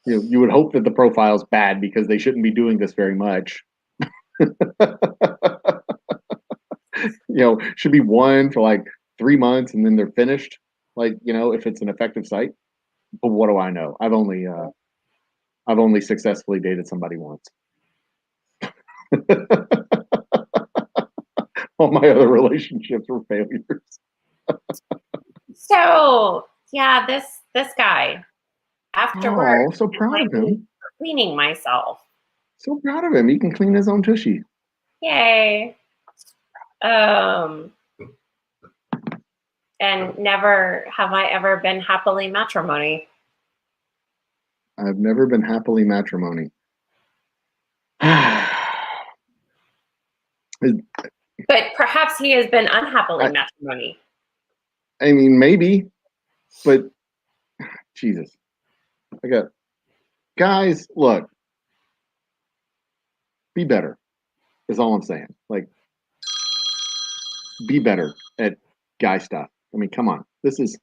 Speaker 3: You would hope that the profile is bad because they shouldn't be doing this very much. Should be one for like 3 months and then they're finished. Like, if it's an effective site. But what do I know? I've only successfully dated somebody once. All my other relationships were failures.
Speaker 2: So yeah, this guy. Afterwards,
Speaker 3: so proud of him.
Speaker 2: Cleaning myself.
Speaker 3: So proud of him. He can clean his own tushy.
Speaker 2: Yay. And never have I ever been happily matrimony.
Speaker 3: I've never been happily matrimony.
Speaker 2: But perhaps he has been unhappily matrimony.
Speaker 3: I mean, maybe, but Jesus. Guys, look, be better is all I'm saying. Like, be better at guy stuff. I mean, come on. This is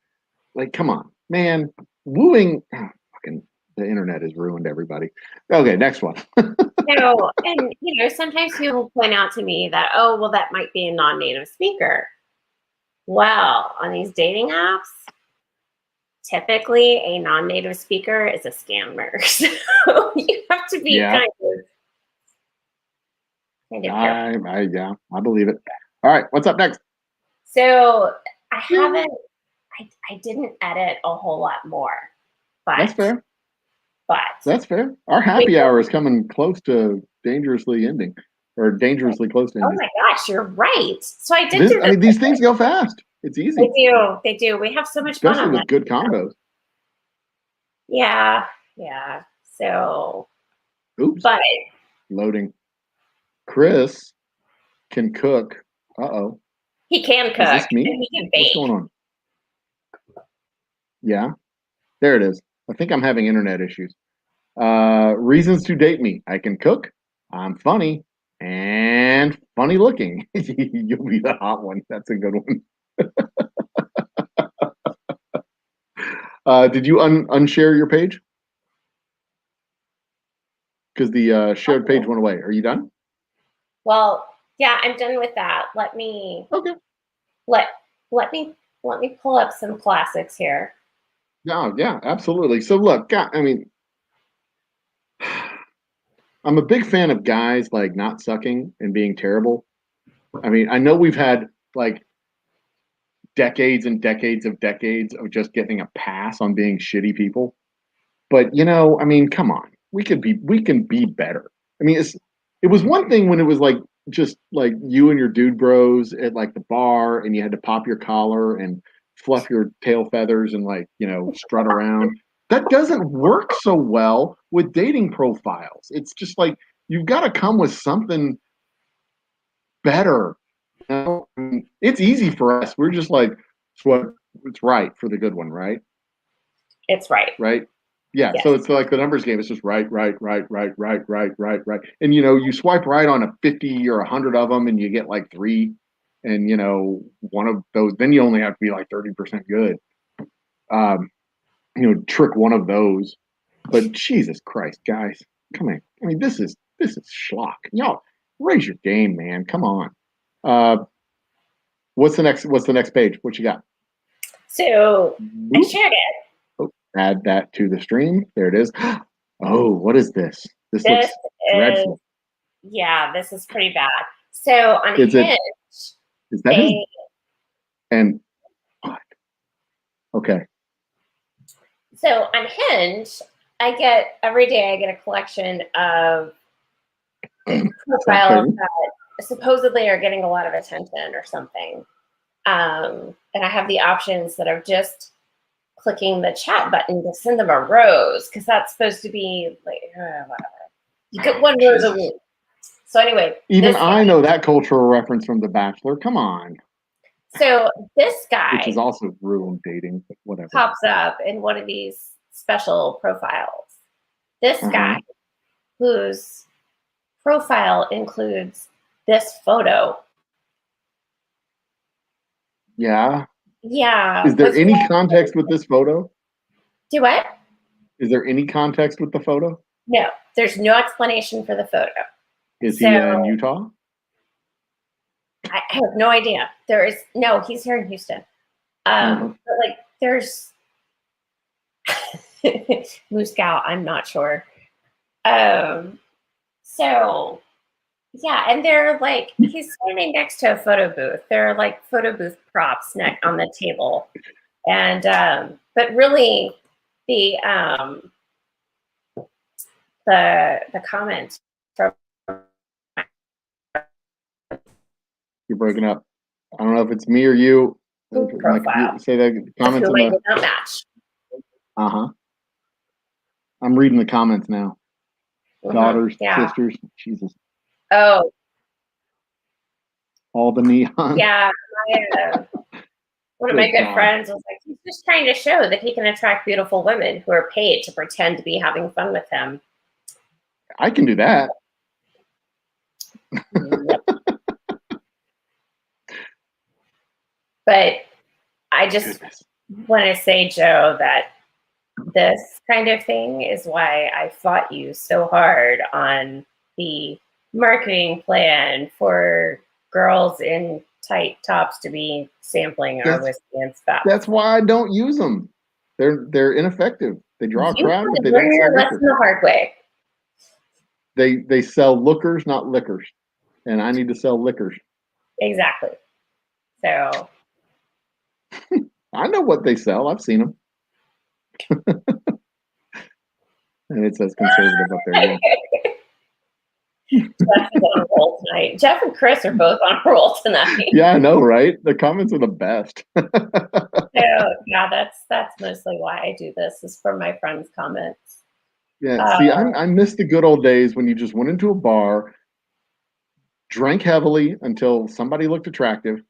Speaker 3: like, come on, man. wooing. Oh, fucking the internet has ruined everybody. Okay, next one.
Speaker 2: So, and sometimes people point out to me that, oh, well, that might be a non-native speaker. Well, on these dating apps, typically a non-native speaker is a scammer. So you have to be kind of
Speaker 3: careful. I believe it. All right, what's up next?
Speaker 2: So I didn't edit a whole lot more. But
Speaker 3: that's fair.
Speaker 2: But
Speaker 3: that's fair. Our happy hour is coming close to dangerously ending, or dangerously close to ending.
Speaker 2: Oh my gosh, you're right. So I did.
Speaker 3: I mean, these things go fast. It's easy.
Speaker 2: They do. We have so much
Speaker 3: fun,
Speaker 2: especially
Speaker 3: with good combos.
Speaker 2: Yeah. So,
Speaker 3: oops.
Speaker 2: But
Speaker 3: loading. Chris can cook. Uh-oh.
Speaker 2: He can cook.
Speaker 3: Is this me?
Speaker 2: And he can bake.
Speaker 3: What's going on? Yeah, there it is. I think I'm having internet issues. Reasons to date me. I can cook. I'm funny and funny looking. You'll be the hot one. That's a good one. Did you unshare your page? Because the shared page went away. Are you done?
Speaker 2: Well, yeah, I'm done with that. Let me me pull up some classics here.
Speaker 3: No, yeah, absolutely. So look, God, I mean, I'm a big fan of guys like not sucking and being terrible. I mean, I know we've had like decades and decades of just getting a pass on being shitty people. But I mean, come on. We can be better. I mean, it was one thing when it was like just like you and your dude bros at like the bar and you had to pop your collar and fluff your tail feathers and like, strut around. That doesn't work so well with dating profiles. It's just like you've got to come with something better. I mean, it's easy for us. We're just like, it's right for the good one, right?
Speaker 2: It's right.
Speaker 3: Right? Yeah. Yes. So it's like the numbers game. It's just right. And you swipe right on a 50 or 100 of them and you get like 3. And one of those, then you only have to be like 30% good. Trick one of those. But Jesus Christ, guys, come on. I mean, this is schlock. Y'all raise your game, man. Come on. What's the next page? What you got?
Speaker 2: So I shared it.
Speaker 3: Oh, add that to the stream. There it is. Oh, what is this? This looks dreadful.
Speaker 2: Yeah, this is pretty bad. So on Hinge,
Speaker 3: is that his? And what? Okay.
Speaker 2: So on Hinge, every day I get a collection of profiles that supposedly are getting a lot of attention or something. And I have the option instead of just clicking the chat button to send them a rose, because that's supposed to be like whatever. You get one rose a week. So anyway,
Speaker 3: even I know that cultural reference from The Bachelor. Come on.
Speaker 2: So this guy,
Speaker 3: which is also ruined dating, but whatever,
Speaker 2: pops up in one of these special profiles. This guy, whose profile includes this photo.
Speaker 3: Yeah.
Speaker 2: Yeah.
Speaker 3: Is there any context with this photo?
Speaker 2: Do what?
Speaker 3: Is there any context with the photo?
Speaker 2: No, there's no explanation for the photo.
Speaker 3: Is he in Utah?
Speaker 2: I have no idea. He's here in Houston. But like there's Moose Cow, I'm not sure. So yeah, and they're like, he's standing next to a photo booth. There are like photo booth props on the table. And but really the comments from
Speaker 3: you're breaking up. I don't know if it's me or you.
Speaker 2: Profile.
Speaker 3: Say that comments on the
Speaker 2: not match.
Speaker 3: I'm reading the comments now. Daughters, sisters, Jesus.
Speaker 2: Oh.
Speaker 3: All the neon.
Speaker 2: Yeah. One of my good friends was like, he's just trying to show that he can attract beautiful women who are paid to pretend to be having fun with him.
Speaker 3: I can do that.
Speaker 2: Yep. But I just want to say, Joe, that this kind of thing is why I fought you so hard on the marketing plan for girls in tight tops to be sampling our whiskey and stuff.
Speaker 3: That's why I don't use them. They're ineffective. They draw a crowd, but they don't
Speaker 2: learn
Speaker 3: sell
Speaker 2: your
Speaker 3: liquor.
Speaker 2: lesson the hard way.
Speaker 3: They sell lookers, not liquors, and I need to sell liquors.
Speaker 2: Exactly. So
Speaker 3: I know what they sell. I've seen them. And it says conservative up there. Yeah.
Speaker 2: Jeff is on a roll tonight. Jeff and Chris are both on a roll tonight.
Speaker 3: Yeah, I know, right? The comments are the best.
Speaker 2: So yeah, that's mostly why I do this, is for my friends' comments.
Speaker 3: Yeah, see, I miss the good old days when you just went into a bar, drank heavily until somebody looked attractive,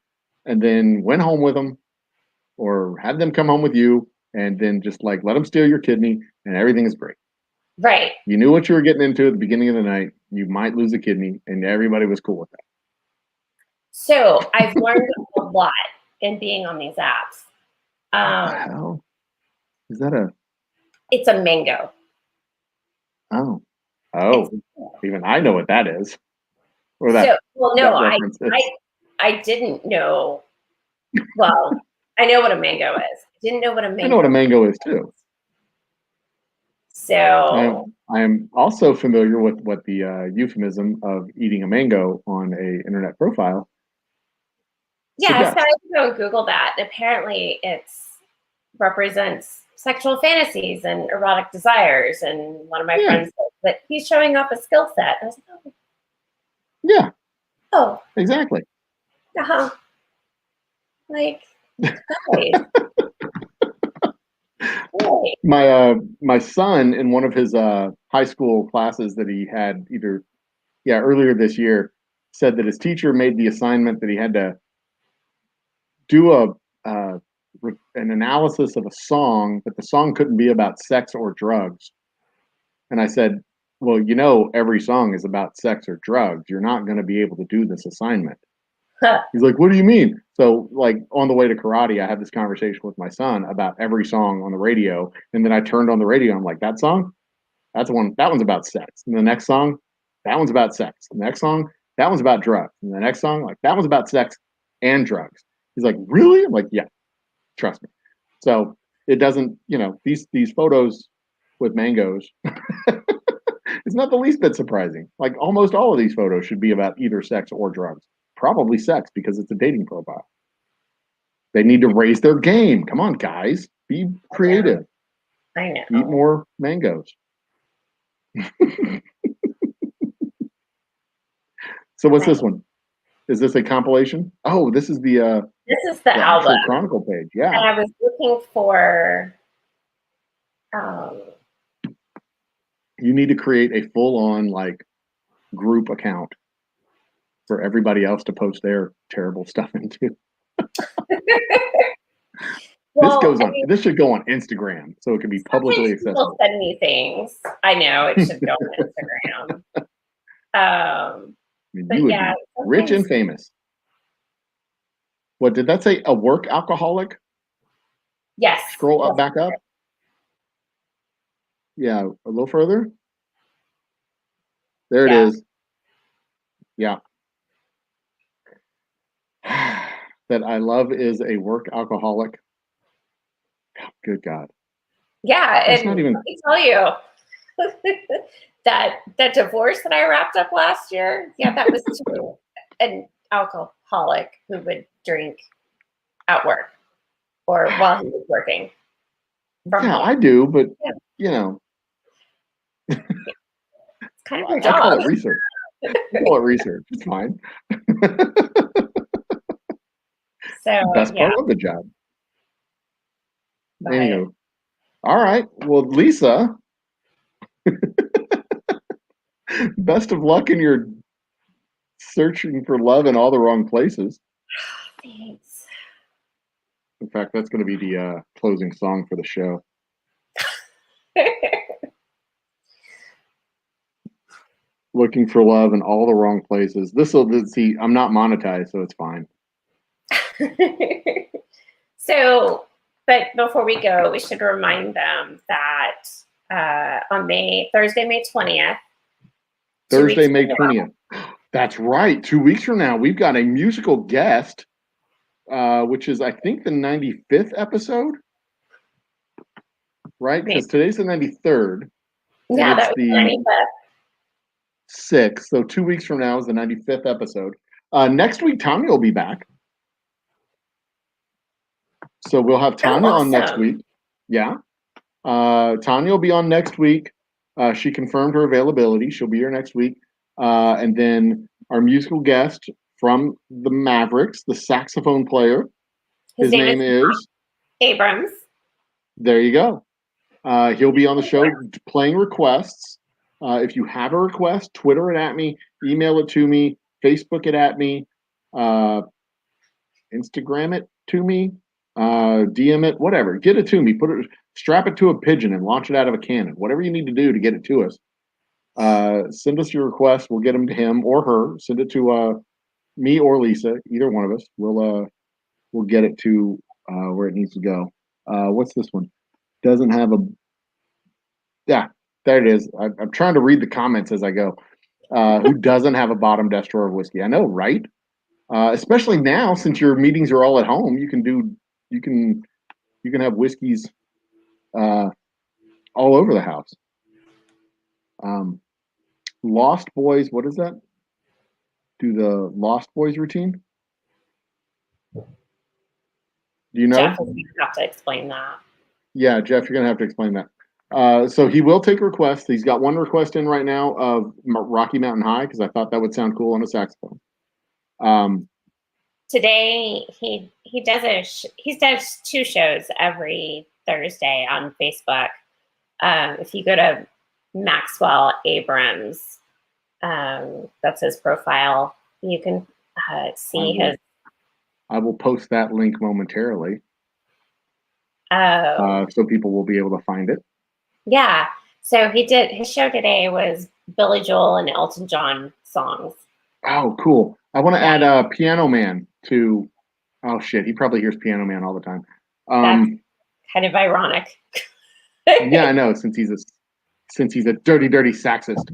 Speaker 3: and then went home with them, or had them come home with you, and then just like let them steal your kidney, and everything is great.
Speaker 2: Right.
Speaker 3: You knew what you were getting into at the beginning of the night. You might lose a kidney, and everybody was cool with that.
Speaker 2: So I've learned a lot in being on these apps.
Speaker 3: What the hell? Is that
Speaker 2: It's a mango.
Speaker 3: Oh, even I know what that is. Or that.
Speaker 2: So, well, no,
Speaker 3: that
Speaker 2: I didn't know. Well, I know what a mango is. I didn't know what a mango.
Speaker 3: I know what a mango is too.
Speaker 2: So
Speaker 3: I am also familiar with what the euphemism of eating a mango on a internet profile.
Speaker 2: Yeah, so I go and Google that. Apparently, represents sexual fantasies and erotic desires. And one of my friends said that he's showing off a skill set. I was like, oh.
Speaker 3: Yeah.
Speaker 2: Oh.
Speaker 3: Exactly.
Speaker 2: Uh-huh. Like, guys.
Speaker 3: My son, in one of his high school classes that he had earlier this year, said that his teacher made the assignment that he had to do an analysis of a song, but the song couldn't be about sex or drugs. And I said, well, every song is about sex or drugs. You're not going to be able to do this assignment. He's like, what do you mean? So, like, on the way to karate, I had this conversation with my son about every song on the radio. And then I turned on the radio. I'm like, that song? That one's about sex. And the next song, that one's about sex. The next song, that one's about drugs. And the next song, like, that one's about sex and drugs. He's like, really? I'm like, yeah, trust me. So it doesn't, these photos with mangoes, it's not the least bit surprising. Like, almost all of these photos should be about either sex or drugs. Probably sex, because it's a dating profile. They need to raise their game. Come on, guys. Be creative.
Speaker 2: I know.
Speaker 3: Eat more mangoes. So what's this one? Is this a compilation? Oh, this is the
Speaker 2: album
Speaker 3: Chronicle page. Yeah.
Speaker 2: And I was looking for
Speaker 3: you need to create a full-on like group account for everybody else to post their terrible stuff into. Well, this should go on Instagram, so it can be publicly accessible.
Speaker 2: People send me things. I know it should go on Instagram. But
Speaker 3: you would be rich and famous. What did that say? A work alcoholic?
Speaker 2: Yes.
Speaker 3: Scroll up, back up. Yeah, a little further. There it is. Yeah. That I love is a work alcoholic. Good God.
Speaker 2: Yeah, and let me tell you, that divorce that I wrapped up last year, that was too an alcoholic who would drink at work or while he was working.
Speaker 3: I do, but
Speaker 2: it's kind of your job.
Speaker 3: I call it research. It's fine.
Speaker 2: So
Speaker 3: best part of the job. Anyway, all right. Well, Lisa, best of luck in your searching for love in all the wrong places.
Speaker 2: Thanks.
Speaker 3: In fact, that's going to be the closing song for the show. Looking for love in all the wrong places. See, I'm not monetized, so it's fine.
Speaker 2: So But before we go, we should remind them that on Thursday, May 20th.
Speaker 3: Thursday, May 20th. That's right. 2 weeks from now, we've got a musical guest, which is, I think, the 95th episode. Right? Because today's the 93rd.
Speaker 2: Yeah, that was the 95th.
Speaker 3: 6th. So 2 weeks from now is the 95th episode. Next week, Tanya will be back. So we'll have Tanya on next week. Yeah. Tanya will be on next week. She confirmed her availability. She'll be here next week. And then our musical guest from the Mavericks, the saxophone player. His name is
Speaker 2: Abrams.
Speaker 3: There you go. He'll be on the show playing requests. If you have a request, Twitter it at me, email it to me, Facebook it at me, Instagram it to me, DM it, whatever. Get it to me. Strap it to a pigeon and launch it out of a cannon. Whatever you need to do to get it to us. Send us your request. We'll get them to him or her. Send it to me or Lisa, either one of us. We'll get it to where it needs to go. What's this one? Doesn't have a. Yeah, there it is. I'm trying to read the comments as I go. Who doesn't have a bottom desk drawer of whiskey? I know, right? Especially now, since your meetings are all at home, you can have whiskeys all over the house. Lost Boys, what is that? Do the Lost Boys routine? Do you know?
Speaker 2: Jeff is going to have to explain that.
Speaker 3: Yeah, Jeff, you're going to have to explain that. So he will take requests. He's got one request in right now of Rocky Mountain High because I thought that would sound cool on a saxophone.
Speaker 2: Today he does does 2 shows every Thursday on Facebook. If you go to Maxwell Abrams, that's his profile. You can see his.
Speaker 3: I will post that link momentarily. So people will be able to find it.
Speaker 2: Yeah. So his show today was Billy Joel and Elton John songs.
Speaker 3: Oh, cool. I want to add Piano Man to. Oh shit, he probably hears Piano Man all the time.
Speaker 2: That's kind of ironic.
Speaker 3: Yeah, I know. Since he's a dirty saxist.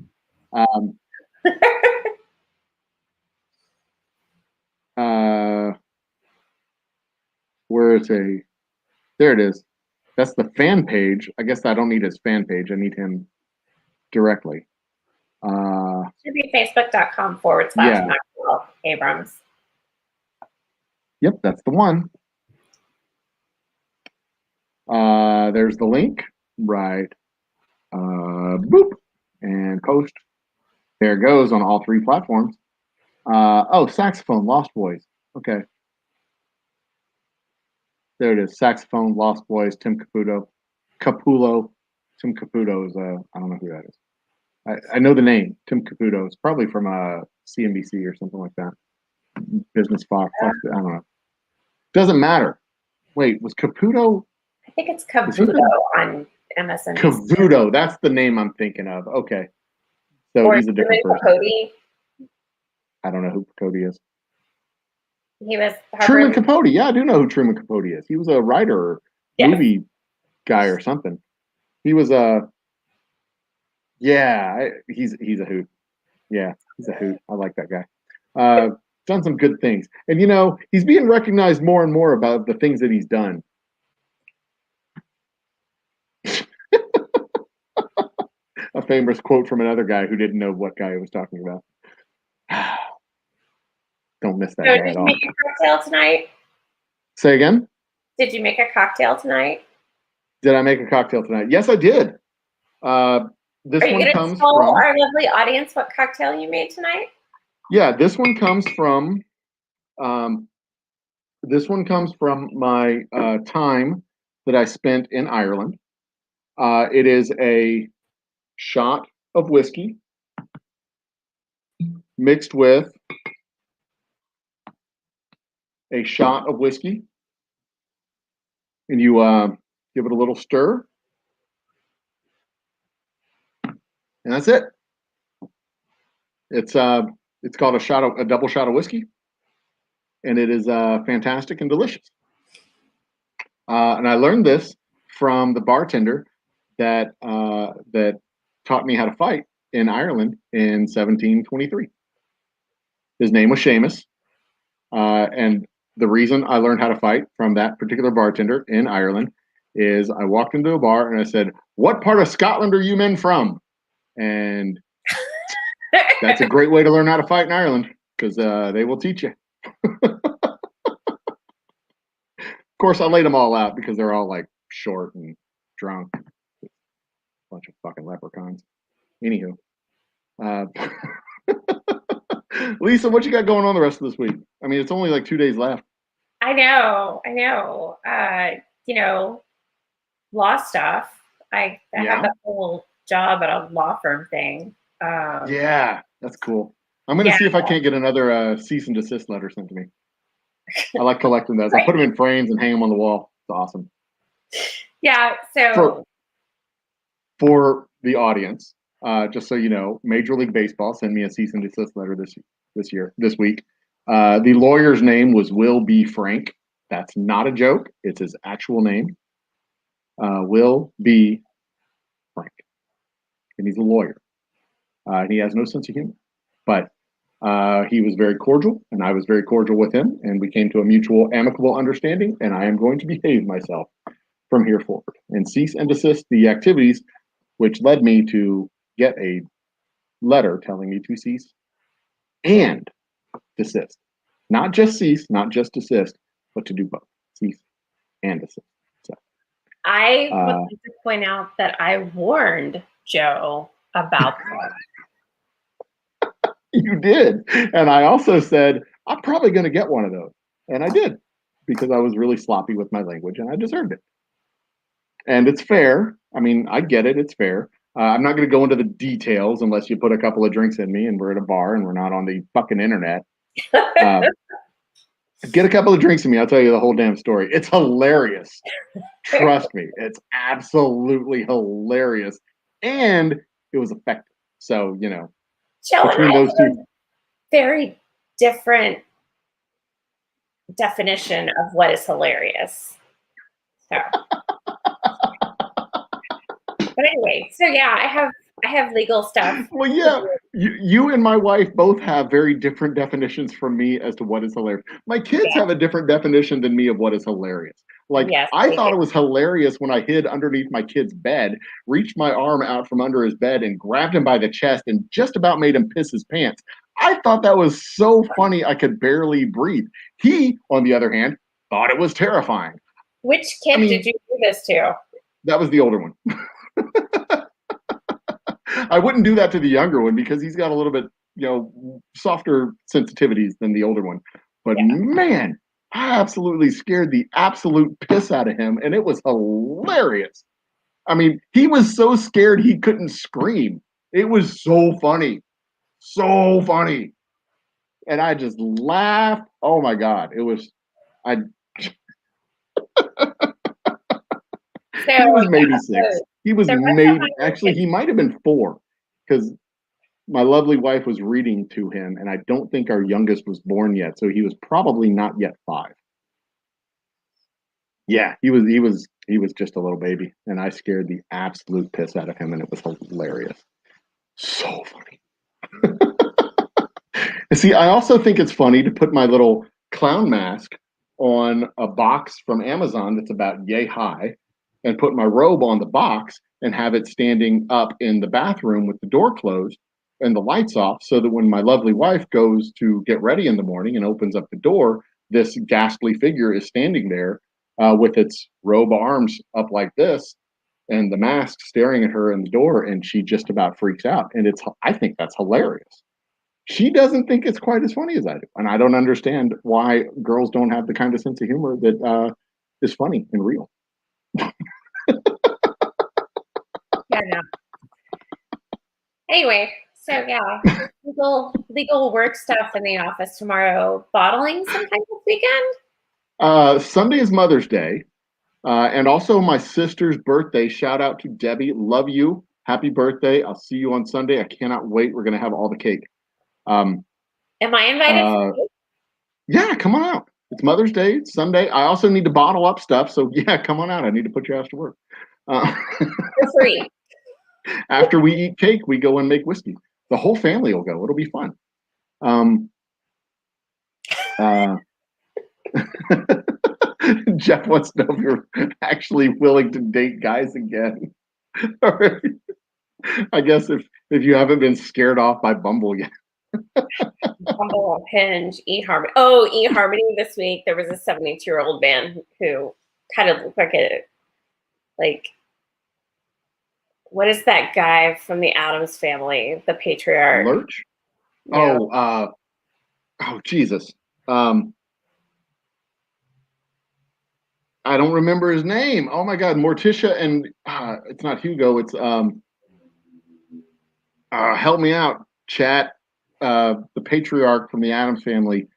Speaker 3: Where is there it is. That's the fan page. I guess I don't need his fan page. I need him directly.
Speaker 2: Should be facebook.com/Maxwell Abrams.
Speaker 3: Yep, that's the one. There's the link. Right. Boop. And post. There it goes on all 3 platforms. Saxophone, Lost Boys. Okay. There it is. Saxophone, Lost Boys, Tim Caputo. Tim Caputo is, I don't know who that is. I know the name, Tim Caputo. It's probably from CNBC or something like that. Business Fox. I don't know. Doesn't matter. Wait, was Caputo?
Speaker 2: I think it's Caputo on MSNBC.
Speaker 3: Caputo, that's the name I'm thinking of. Okay. So he's a different person.
Speaker 2: Capote.
Speaker 3: I don't know who Capote is.
Speaker 2: He was
Speaker 3: Truman Capote. Yeah, I do know who Truman Capote is. He was a writer or movie guy or something. He was he's a hoot. Yeah, he's a hoot. I like that guy. Done some good things. And he's being recognized more and more about the things that he's done. A famous quote from another guy who didn't know what guy he was talking about. Don't miss that guy at all.
Speaker 2: Did you make a cocktail tonight?
Speaker 3: Say again?
Speaker 2: Did you make a cocktail tonight?
Speaker 3: Did I make a cocktail tonight? Yes, I did. This one comes from
Speaker 2: our lovely audience what cocktail you made tonight?
Speaker 3: Yeah, this one comes from my time that I spent in Ireland. It is a shot of whiskey mixed with a shot of whiskey, and you give it a little stir, and that's it. It's called a double shot of whiskey, and it is fantastic and delicious. And I learned this from the bartender that taught me how to fight in Ireland in 1723. His name was Seamus, and the reason I learned how to fight from that particular bartender in Ireland is I walked into a bar and I said, "What part of Scotland are you men from?" And that's a great way to learn how to fight in Ireland because they will teach you. Of course, I laid them all out because they're all like short and drunk. Bunch of fucking leprechauns. Anywho, uh, Lisa, what you got going on the rest of this week? I mean, it's only like 2 days left.
Speaker 2: I know. Law stuff. I have that whole job at a law firm thing.
Speaker 3: Yeah, that's cool. I'm going to see if I can't get another cease and desist letter sent to me. I like collecting those. I put them in frames and hang them on the wall. It's awesome.
Speaker 2: Yeah. So
Speaker 3: for the audience, just so you know, Major League Baseball sent me a cease and desist letter this week. The lawyer's name was Will B. Frank. That's not a joke. It's his actual name. Will B. Frank. And he's a lawyer. And he has no sense of humor. But he was very cordial, and I was very cordial with him, and we came to a mutual amicable understanding, and I am going to behave myself from here forward and cease and desist the activities, which led me to get a letter telling me to cease and desist. Not just cease, not just desist, but to do both. Cease and desist. So
Speaker 2: I would like to point out that I warned Joe about that.
Speaker 3: You did. And I also said, I'm probably going to get one of those. And I did because I was really sloppy with my language and I deserved it. And it's fair. I mean, I get it. It's fair. I'm not going to go into the details unless you put a couple of drinks in me and we're at a bar and we're not on the fucking internet. Get a couple of drinks in me. I'll tell you the whole damn story. It's hilarious. Trust me. It's absolutely hilarious. And it was effective. So, you know,
Speaker 2: Joe
Speaker 3: between those two.
Speaker 2: Very different definition of what is hilarious. So. But anyway, so yeah, I have legal stuff.
Speaker 3: Well, yeah, you and my wife both have very different definitions from me as to what is hilarious. My kids have a different definition than me of what is hilarious. Like, I thought it was hilarious when I hid underneath my kid's bed, reached my arm out from under his bed and grabbed him by the chest and just about made him piss his pants. I thought that was so funny I could barely breathe. He, on the other hand, thought it was terrifying.
Speaker 2: Which kid did you do this to?
Speaker 3: That was the older one. I wouldn't do that to the younger one because he's got a little bit, softer sensitivities than the older one. But man, I absolutely scared the absolute piss out of him, and it was hilarious. I mean, he was so scared he couldn't scream. It was so funny. So funny. And I just laughed. Oh my God. He was maybe 6. He was actually, he might have been 4 because my lovely wife was reading to him, and I don't think our youngest was born yet, so he was probably not yet 5. Yeah, he was just a little baby, and I scared the absolute piss out of him, and it was hilarious. So funny. See, I also think it's funny to put my little clown mask on a box from Amazon that's about yay high and put my robe on the box and have it standing up in the bathroom with the door closed and the lights off so that when my lovely wife goes to get ready in the morning and opens up the door, this ghastly figure is standing there with its robe arms up like this and the mask staring at her in the door, and she just about freaks out. And I think that's hilarious. She doesn't think it's quite as funny as I do. And I don't understand why girls don't have the kind of sense of humor that is funny and real.
Speaker 2: Yeah, no. Anyway, so yeah, legal work stuff in the office tomorrow. Bottling sometime this weekend?
Speaker 3: Sunday is Mother's Day. And also my sister's birthday. Shout out to Debbie. Love you. Happy birthday. I'll see you on Sunday. I cannot wait. We're going to have all the cake.
Speaker 2: Am I invited?
Speaker 3: Yeah, come on out. It's Mother's Day. It's Sunday. I also need to bottle up stuff. So yeah, come on out. I need to put your ass to work.
Speaker 2: For free.
Speaker 3: After we eat cake, we go and make whiskey. The whole family will go. It'll be fun. Jeff wants to know if you're actually willing to date guys again. I guess if you haven't been scared off by Bumble yet.
Speaker 2: Bumble, Hinge, eHarmony. Oh, eHarmony this week. There was a 72-year-old man who kind of looked like what is that guy from the Addams Family, the patriarch?
Speaker 3: Lurch?
Speaker 2: No.
Speaker 3: Oh, Jesus. I don't remember his name. Oh my God, Morticia and it's not Hugo. It's help me out, chat. The patriarch from the Addams Family.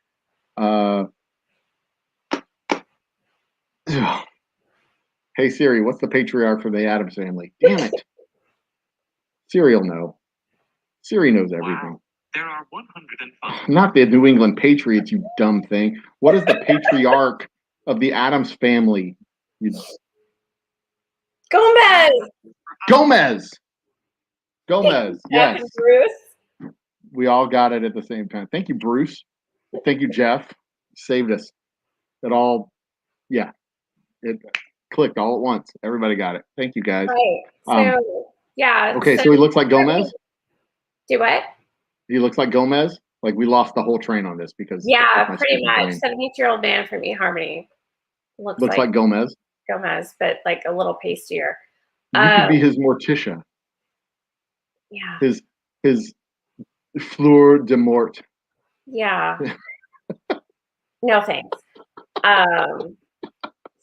Speaker 3: Hey Siri, what's the patriarch from the Addams Family? Damn it. Siri will know. Siri knows everything. Wow.
Speaker 4: There are 105.
Speaker 3: Not the New England Patriots, you dumb thing. What is the patriarch of the Addams Family?
Speaker 2: Gomez.
Speaker 3: Yes.
Speaker 2: Bruce.
Speaker 3: We all got it at the same time. Thank you, Bruce. Thank you, Jeff. Saved us. It clicked all at once. Everybody got it. Thank you, guys.
Speaker 2: Right. So, yeah.
Speaker 3: Okay, so he looks like Gomez?
Speaker 2: Do what?
Speaker 3: He looks like Gomez? Like we lost the whole train on this because...
Speaker 2: Yeah, pretty much. 72-year-old man from eHarmony.
Speaker 3: Looks like Gomez.
Speaker 2: Gomez, but like a little pastier.
Speaker 3: You could be his Morticia.
Speaker 2: Yeah.
Speaker 3: His Fleur de Mort.
Speaker 2: Yeah. No thanks.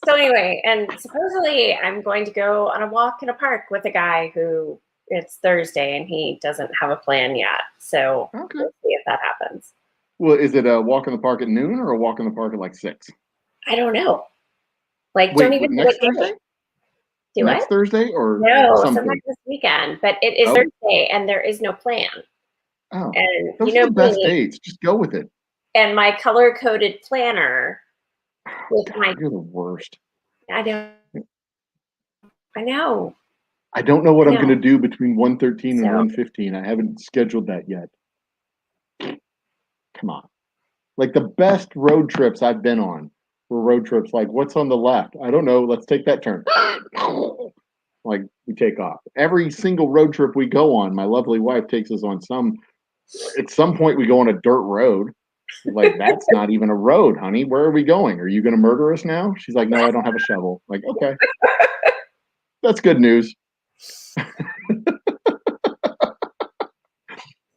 Speaker 2: So anyway, and supposedly I'm going to go on a walk in a park with a guy who it's Thursday and he doesn't have a plan yet. So We'll see if that happens.
Speaker 3: Well, is it a walk in the park at noon or a walk in the park at like 6?
Speaker 2: I don't know. Like, don't even
Speaker 3: next Thursday? Next Thursday or
Speaker 2: sometime this weekend. But it is Thursday and there is no plan.
Speaker 3: Oh,
Speaker 2: and
Speaker 3: those are the best dates. Just go with it.
Speaker 2: And my color-coded planner with
Speaker 3: you're the worst.
Speaker 2: I know.
Speaker 3: I don't know what I'm going to do between 1:13 and 1:15. I haven't scheduled that yet. Come on. Like the best road trips I've been on were road trips like, what's on the left? I don't know. Let's take that turn. Like we take off. Every single road trip we go on, my lovely wife takes us on at some point we go on a dirt road. Like, that's not even a road, honey. Where are we going? Are you going to murder us now? She's like, no, I don't have a shovel. Like, okay. That's good news.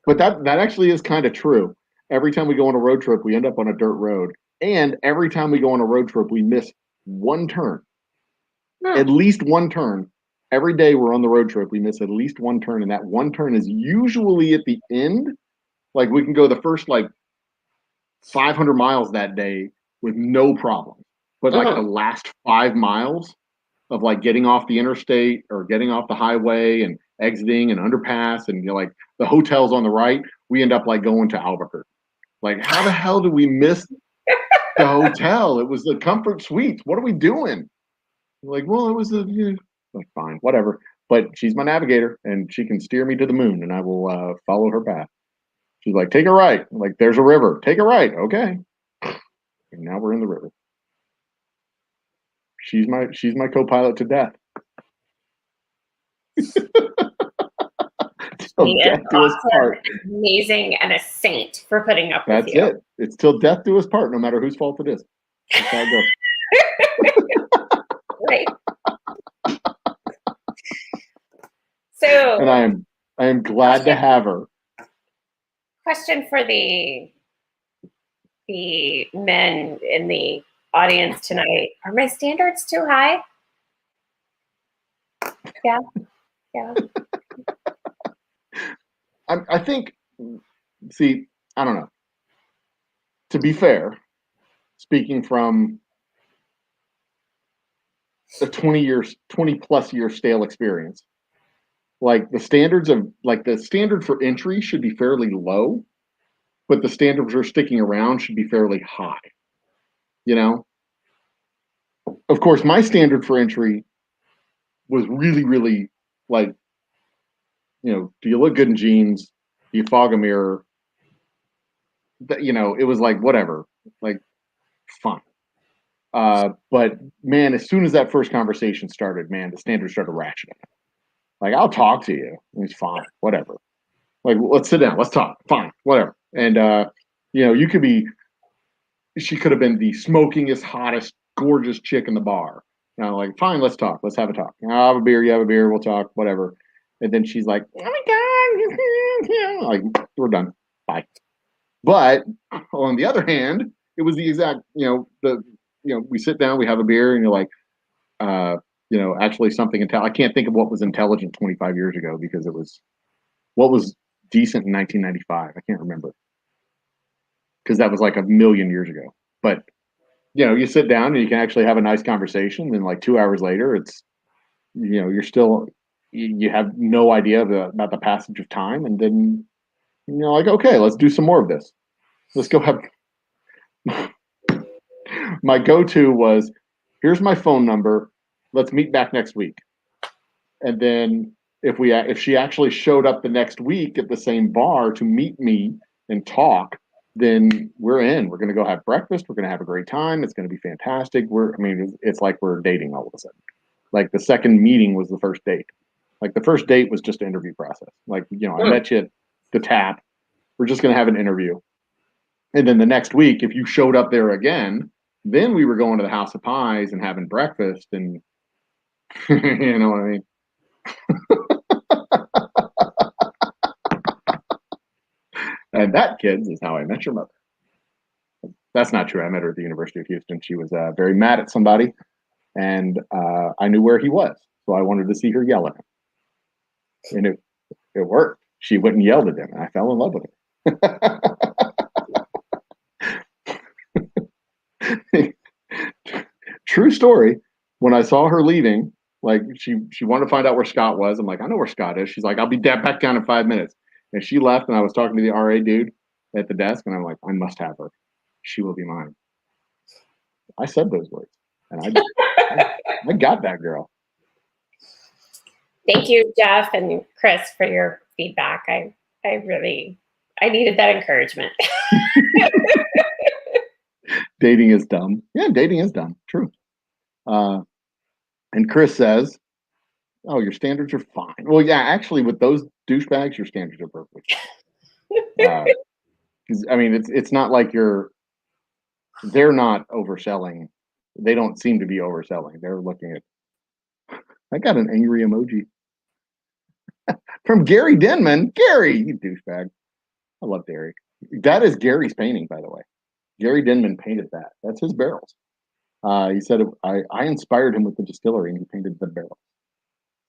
Speaker 3: But that actually is kind of true. Every time we go on a road trip, we end up on a dirt road. And every time we go on a road trip, we miss one turn. At least one turn. Every day we're on the road trip, we miss at least one turn. And that one turn is usually at the end. Like, we can go the first, 500 miles that day with no problem. But the last 5 miles of getting off the interstate or getting off the highway and exiting an underpass and the hotel's on the right, we end up going to Albuquerque. Like, how the hell did we miss the hotel? It was the Comfort Suites. What are we doing? Like, well, it was fine, whatever. But she's my navigator and she can steer me to the moon and I will follow her path. She's like, take a right. I'm like, there's a river. Take a right. Okay. And now we're in the river. She's my co-pilot to death.
Speaker 2: Death to us part. Amazing and a saint for putting up with you.
Speaker 3: That's it. It's till death do us part, no matter whose fault it is. That's how it goes.
Speaker 2: Right. So,
Speaker 3: and I am glad to have her.
Speaker 2: Question for the men in the audience tonight. Are my standards too high? Yeah.
Speaker 3: I think, I don't know. To be fair, speaking from a 20 plus year stale experience, the standard for entry should be fairly low, but the standard for sticking around should be fairly high. you know. Of course, my standard for entry was really, really like, do you look good in jeans? Do you fog a mirror? It was like, whatever, like, fine. But man, as soon as that first conversation started, man, the standards started ratcheting. Like, I'll talk to you. It's fine, whatever. Like, let's sit down, let's talk. Fine, whatever. And she could have been the smokingest, hottest, gorgeous chick in the bar. Like, fine, let's talk. Let's have a talk. I'll have a beer, you have a beer, we'll talk, whatever. And then she's like, oh my God, like, we're done. Bye. But on the other hand, it was the exact, we sit down, we have a beer, and you're like, actually something I can't think of what was intelligent 25 years ago, because it was what was decent in 1995. I can't remember, because that was like a million years ago. But you sit down and you can actually have a nice conversation, and like 2 hours later, it's you're still, you have no idea about the passage of time, and then like, okay, let's do some more of this. Let's go have. My go-to was, here's my phone number. Let's meet back next week. And then if she actually showed up the next week at the same bar to meet me and talk, then we're in. We're going to go have breakfast. We're going to have a great time. It's going to be fantastic. It's like we're dating all of a sudden. Like, the second meeting was the first date. Like, the first date was just an interview process. Like, I met you at the tap. We're just going to have an interview. And then the next week, if you showed up there again, then we were going to the House of Pies and having breakfast, and you know what I mean? And that, kids, is how I met your mother. That's not true. I met her at the University of Houston. She was very mad at somebody, and I knew where he was, so I wanted to see her yell at him. And it worked. She went and yelled at him, and I fell in love with her. True story. When I saw her leaving, like, she wanted to find out where Scott was. I'm like, I know where Scott is. She's like, I'll be back down in 5 minutes. And she left, and I was talking to the RA dude at the desk, and I'm like, I must have her. She will be mine. I said those words, and I got that girl.
Speaker 2: Thank you, Jeff and Chris, for your feedback. I needed that encouragement.
Speaker 3: Dating is dumb. Yeah, dating is dumb. True. And Chris says, oh, your standards are fine. Well, yeah, actually, with those douchebags, your standards are perfect. Because it's not like they're not overselling. They don't seem to be overselling. They're looking at. I got an angry emoji from Gary Denman. Gary, you douchebag. I love Gary. That is Gary's painting, by the way. Gary Denman painted that. That's his barrels. He said, I inspired him with the distillery, and he painted the barrels.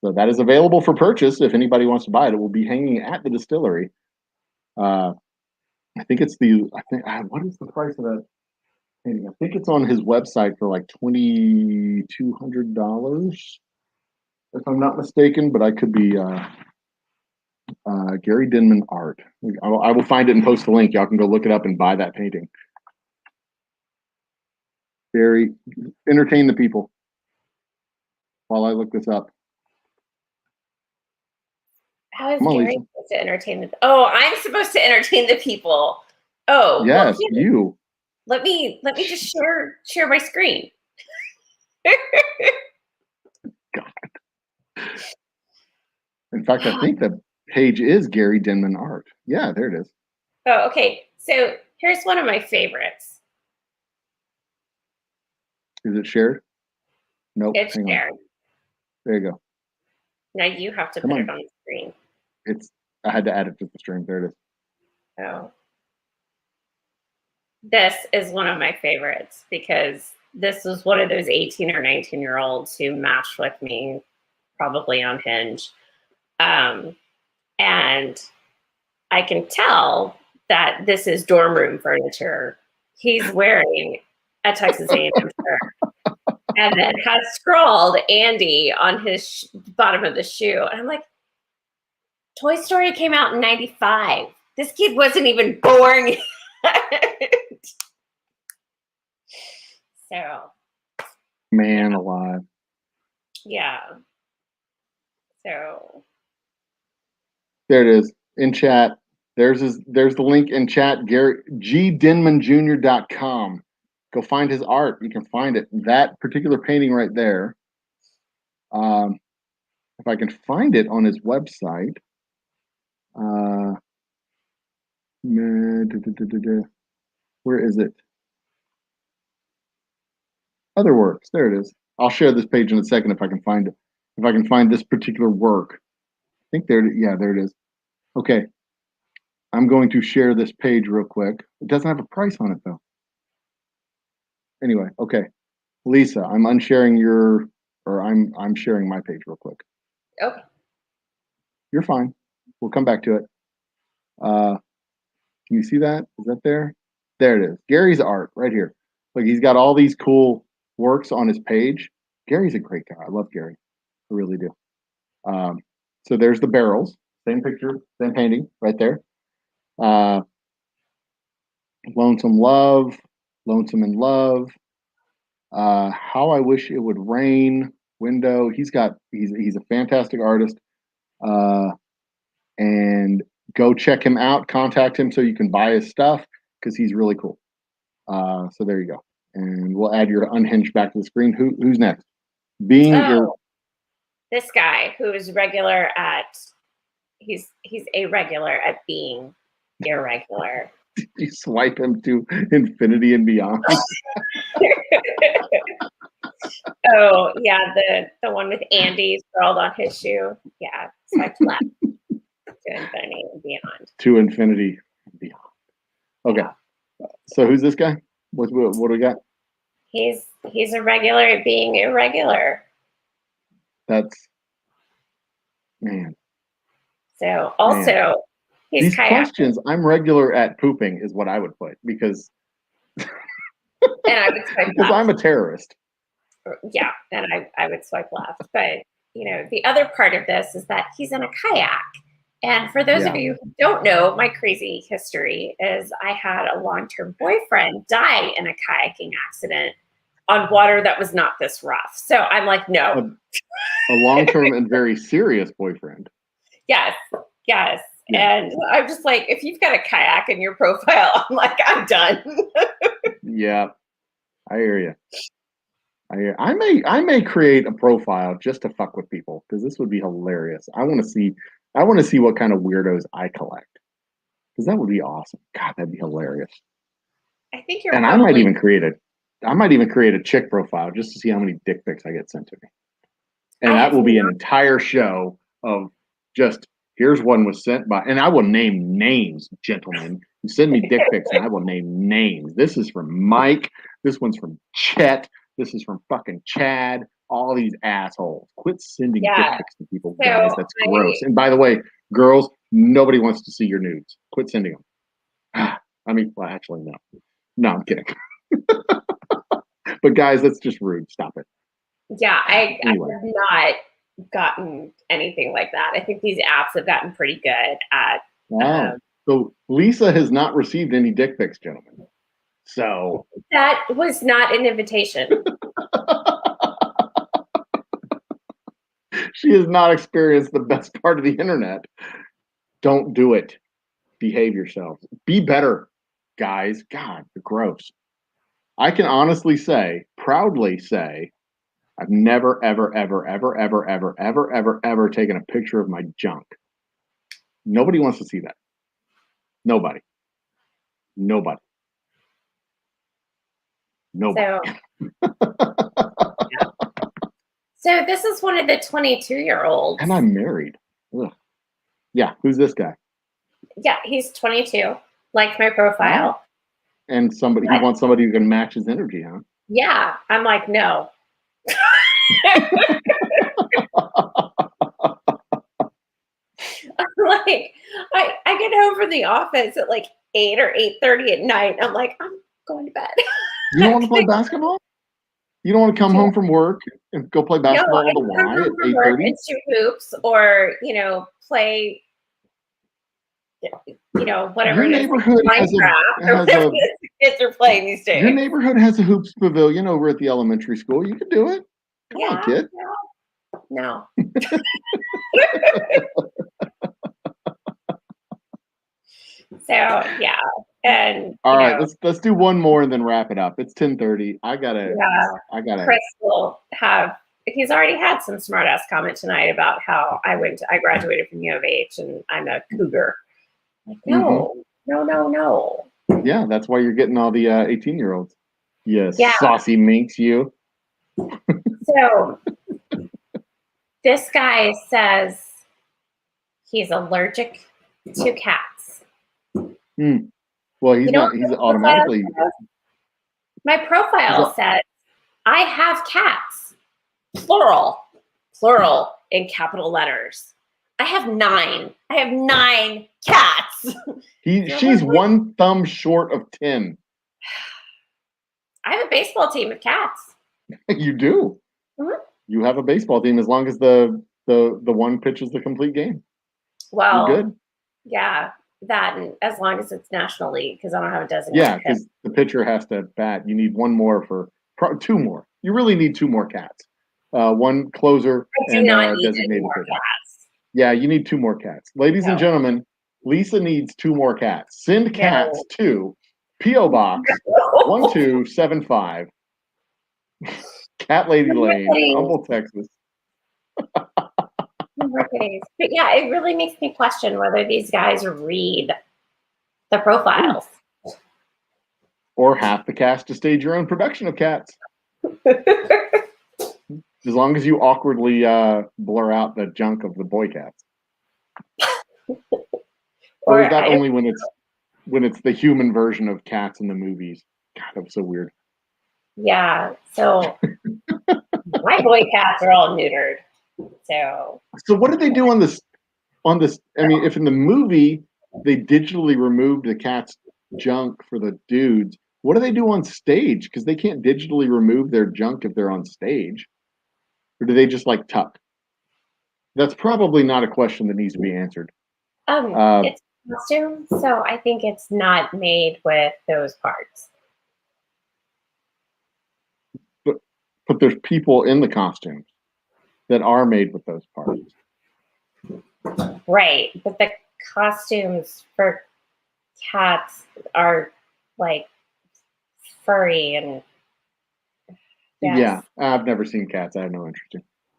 Speaker 3: So that is available for purchase if anybody wants to buy it. It will be hanging at the distillery. I think what is the price of that painting? I think it's on his website for like $2,200, if I'm not mistaken, but I could be. Gary Denman art. I will find it and post the link. Y'all can go look it up and buy that painting. Gary, entertain the people while I look this up.
Speaker 2: How is Gary supposed to entertain the? Oh, I'm supposed to entertain the people. Oh,
Speaker 3: yes, well, you.
Speaker 2: Let me just share my screen.
Speaker 3: God. In fact, I think the page is Gary Denman art. Yeah, there it is.
Speaker 2: Oh, okay. So here's one of my favorites.
Speaker 3: Is it shared? Nope.
Speaker 2: It's shared.
Speaker 3: There you go.
Speaker 2: Now you have to put it on the screen.
Speaker 3: I had to add it to the stream. There it is.
Speaker 2: Oh. This is one of my favorites, because this was one of those 18 or 19-year-olds who matched with me, probably on Hinge. And I can tell that this is dorm room furniture. He's wearing a Texas A&M shirt, and then has scrawled Andy on his bottom of the shoe. And I'm like, Toy Story came out in 95. This kid wasn't even born yet. So,
Speaker 3: Man alive.
Speaker 2: yeah. So
Speaker 3: There it is in chat. There's the link in chat. GDinmanJr.com. Go find his art. You can find it. That particular painting right there. If I can find it on his website. Where is it? Other works. There it is. I'll share this page in a second if I can find it. If I can find this particular work. I think there it is. Okay. I'm going to share this page real quick. It doesn't have a price on it though. Anyway, okay. Lisa, I'm unsharing I'm sharing my page real quick.
Speaker 2: okay.
Speaker 3: You're fine. We'll come back to it. Can you see that? Is that there? There it is. Gary's art right here. Like he's got all these cool works on his page. Gary's a great guy. I love Gary. I really do. So there's the barrels. Same picture, same painting right there. Lonesome Love, Lonesome in Love. How I Wish It Would Rain. Window. He's a fantastic artist. And go check him out. Contact him so you can buy his stuff because he's really cool. So there you go. And we'll add your Unhinged back to the screen. Who's next?
Speaker 2: This guy who is regular at he's a regular at being irregular.
Speaker 3: You swipe him to infinity and beyond.
Speaker 2: Oh yeah, the one with Andy scrawled on his shoe. Yeah, swipe left to infinity and beyond.
Speaker 3: To infinity and beyond. Okay. Yeah. So who's this guy? What do we got?
Speaker 2: He's a regular at being irregular.
Speaker 3: That's man.
Speaker 2: So also he's
Speaker 3: these questions. I'm regular at pooping is what I would put because
Speaker 2: and I would swipe
Speaker 3: because I'm a terrorist.
Speaker 2: Yeah, and I would swipe left. But the other part of this is that he's in a kayak. And for those of you who don't know, my crazy history is I had a long-term boyfriend die in a kayaking accident on water that was not this rough. So I'm like, no.
Speaker 3: A long-term and very serious boyfriend.
Speaker 2: Yes. Yeah. And I'm just like, if you've got a kayak in your profile, I'm like, I'm done.
Speaker 3: Yeah, I hear you. I may create a profile just to fuck with people because this would be hilarious. I want to see what kind of weirdos I collect because that would be awesome. God, that'd be hilarious.
Speaker 2: I think you're.
Speaker 3: And I might even create a chick profile just to see how many dick pics I get sent to me. And that will be an entire show of just here's one was sent by, and I will name names, gentlemen. You send me dick pics and I will name names. This is from Mike. This one's from Chet. This is from fucking Chad. All these assholes. Quit sending dick pics to people, guys. That's gross. And by the way, girls, nobody wants to see your nudes. Quit sending them. I mean, well, actually, no. No, I'm kidding. But guys, that's just rude. Stop it.
Speaker 2: Yeah, I have not gotten anything like that. I think these apps have gotten pretty good at.
Speaker 3: Wow. So Lisa has not received any dick pics, gentlemen. So
Speaker 2: that was not an invitation.
Speaker 3: She has not experienced the best part of the internet. Don't do it. Behave yourselves. Be better, guys. God, you're gross. I can honestly say, proudly say, I've never, ever, ever, ever, ever, ever, ever, ever, ever taken a picture of my junk. Nobody wants to see that. Nobody. Nobody. Nobody.
Speaker 2: So this is one of the 22-year-olds.
Speaker 3: And I'm married. Ugh. Yeah, who's this guy?
Speaker 2: Yeah, he's 22, like my profile.
Speaker 3: And he wants somebody who can match his energy, huh?
Speaker 2: Yeah, I'm like, no. Like, I get home from the office at like 8 or 8:30 at night. I'm like, I'm going to bed.
Speaker 3: You don't want to play basketball? You don't want to come home from work and go play basketball on the Y at 8:30?
Speaker 2: And shoot hoops or, play whatever
Speaker 3: Your
Speaker 2: it is, like
Speaker 3: neighborhood
Speaker 2: Minecraft or whatever the kids are playing these days.
Speaker 3: Your neighborhood has a hoops pavilion over at the elementary school. You can do it. Come on, kid.
Speaker 2: No. So yeah, and
Speaker 3: all right, let's do one more and then wrap it up. It's 10:30. I gotta.
Speaker 2: Chris will have. He's already had some smart ass comment tonight about how I graduated from U of H and I'm a cougar. Like, no.
Speaker 3: Yeah, that's why you're getting all the 18-year-olds. Yes, saucy minx, you.
Speaker 2: So this guy says he's allergic to cats.
Speaker 3: Well, he's not. He's automatically.
Speaker 2: My profile says I have cats, plural in capital letters. I have 9. I have 9 cats.
Speaker 3: She's one thumb short of 10.
Speaker 2: I have a baseball team of cats.
Speaker 3: You do. Mm-hmm. You have a baseball team as long as the one pitches the complete game.
Speaker 2: Well,
Speaker 3: you're good.
Speaker 2: Yeah, that, and as long as it's National League, because I don't have a designated.
Speaker 3: Yeah, because the pitcher has to bat. You need one more for 2 more. You really need 2 more cats. One closer and designated pitcher. Yeah, you need 2 more cats. Ladies and gentlemen, Lisa needs 2 more cats. Send cats to P.O. Box 1275, Cat Lady Lane, Humble, Texas.
Speaker 2: But yeah, it really makes me question whether these guys read the profiles.
Speaker 3: Or have the cast to stage your own production of cats. As long as you awkwardly blur out the junk of the boy cats. Or is that only when it's the human version of cats in the movies? God, that was so weird.
Speaker 2: Yeah, so my boy cats are all neutered. So
Speaker 3: what did they do on this? I mean, if in the movie they digitally removed the cat's junk for the dudes, what do they do on stage? Because they can't digitally remove their junk if they're on stage. Or do they just like tuck? That's probably not a question that needs to be answered.
Speaker 2: It's costume, so I think it's not made with those parts.
Speaker 3: But there's people in the costumes that are made with those parts.
Speaker 2: Right, but the costumes for cats are like furry and
Speaker 3: yeah, I've never seen Cats. I have no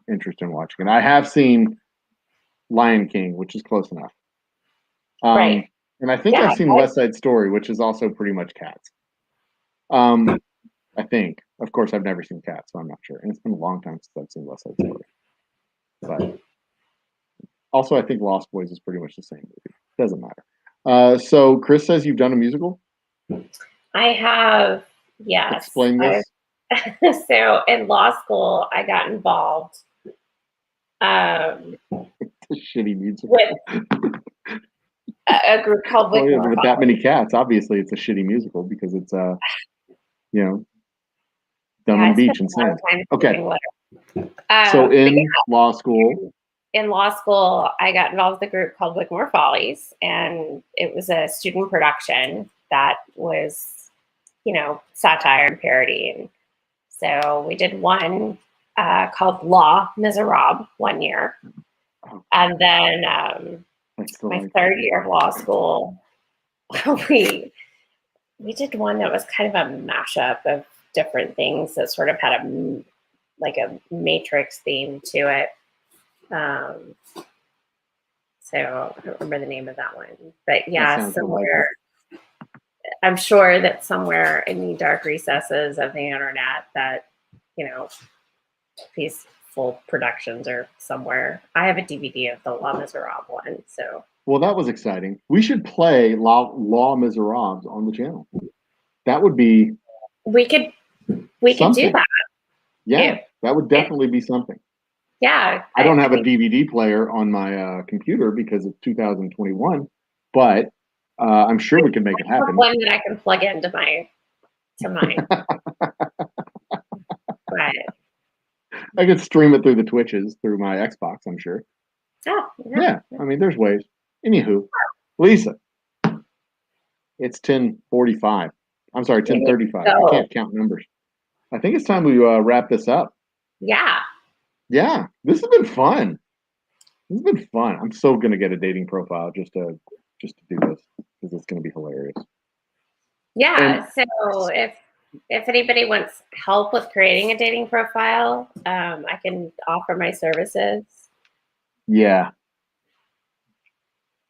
Speaker 3: interest in watching it. I have seen Lion King, which is close enough.
Speaker 2: Right.
Speaker 3: And I think I've seen West Side Story, which is also pretty much cats. I think. Of course, I've never seen Cats, so I'm not sure. And it's been a long time since I've seen West Side Story. But also, I think Lost Boys is pretty much the same movie. Doesn't matter. So Chris says you've done a musical? I
Speaker 2: have, yes.
Speaker 3: Explain this.
Speaker 2: So in law school, I got involved.
Speaker 3: Shitty musical.
Speaker 2: With a group called Wigmore.
Speaker 3: With that many cats, obviously it's a shitty musical because it's done on beach and sand. Okay. So in law school.
Speaker 2: In law school, I got involved with a group called Wigmore Follies, and it was a student production that was, satire and parody. And so we did one called Les Miserables one year. And then my third year of law school, we did one that was kind of a mashup of different things that sort of had a Matrix theme to it. So I don't remember the name of that one, but yeah, somewhere I'm sure that somewhere in the dark recesses of the internet that these full productions are somewhere. I have a DVD of the Les Miserables one. So
Speaker 3: well, that was exciting. We should play Les Miserables on the channel. That would be.
Speaker 2: We could do that.
Speaker 3: Yeah, that would definitely be something.
Speaker 2: Yeah.
Speaker 3: I don't have a DVD player on my computer because it's 2021, but I'm sure we can make it happen.
Speaker 2: One that I can plug into mine. But
Speaker 3: I could stream it through the Twitches through my Xbox, I'm sure.
Speaker 2: Oh,
Speaker 3: yeah. I mean, there's ways. Anywho, Lisa, It's 10:45. I'm sorry, 10:35. I can't count numbers. I think it's time we wrap this up.
Speaker 2: Yeah.
Speaker 3: Yeah, this has been fun. This has been fun. I'm so gonna get a dating profile just to do this because it's gonna be hilarious.
Speaker 2: Yeah. So if anybody wants help with creating a dating profile, I can offer my services.
Speaker 3: Yeah.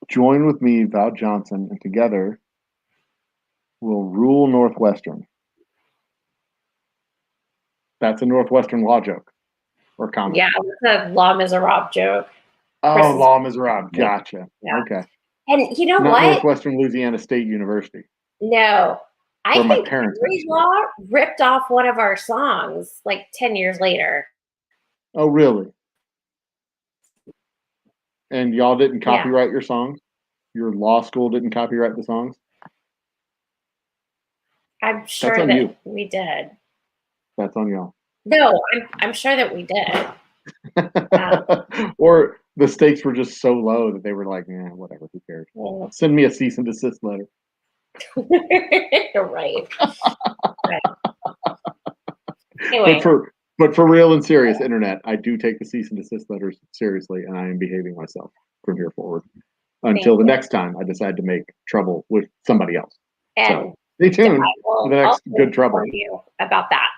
Speaker 3: Join with me, Val Johnson, and together we'll rule Northwestern. That's a Northwestern law joke or comment.
Speaker 2: Yeah, it's a La Miserable joke.
Speaker 3: Oh, law Miserable. Gotcha. Yeah. Okay.
Speaker 2: And you know
Speaker 3: Not
Speaker 2: what?
Speaker 3: Northwestern Louisiana State University.
Speaker 2: No. I
Speaker 3: my
Speaker 2: think
Speaker 3: parents
Speaker 2: Law ripped off one of our songs like 10 years later.
Speaker 3: Oh, really? And y'all didn't copyright your songs? Your law school didn't copyright the songs?
Speaker 2: I'm sure that we did.
Speaker 3: That's on y'all.
Speaker 2: No, I'm sure that we did.
Speaker 3: Or the stakes were just so low that they were like, "Yeah, whatever, who cares?
Speaker 2: Yeah.
Speaker 3: Send me a cease and desist letter."
Speaker 2: Right. Anyway.
Speaker 3: But for real and serious, internet, I do take the cease and desist letters seriously, and I am behaving myself from here forward until the next time I decide to make trouble with somebody else.
Speaker 2: And
Speaker 3: so stay tuned for the next good trouble.
Speaker 2: You about that.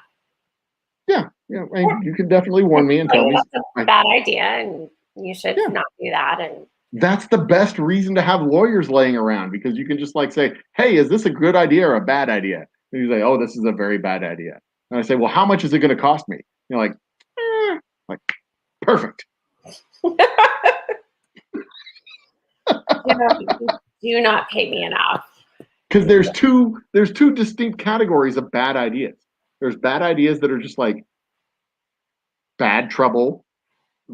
Speaker 3: Yeah, and you can definitely warn me and tell me
Speaker 2: it's a bad idea, and you should not do that. And
Speaker 3: that's the best reason to have lawyers laying around, because you can just like say, "Hey, is this a good idea or a bad idea?" And you say, "Oh, this is a very bad idea." And I say, "Well, how much is it going to cost me?" You're like, perfect.
Speaker 2: Do not pay me enough.
Speaker 3: Because there's two distinct categories of bad ideas. There's bad ideas that are just like bad trouble,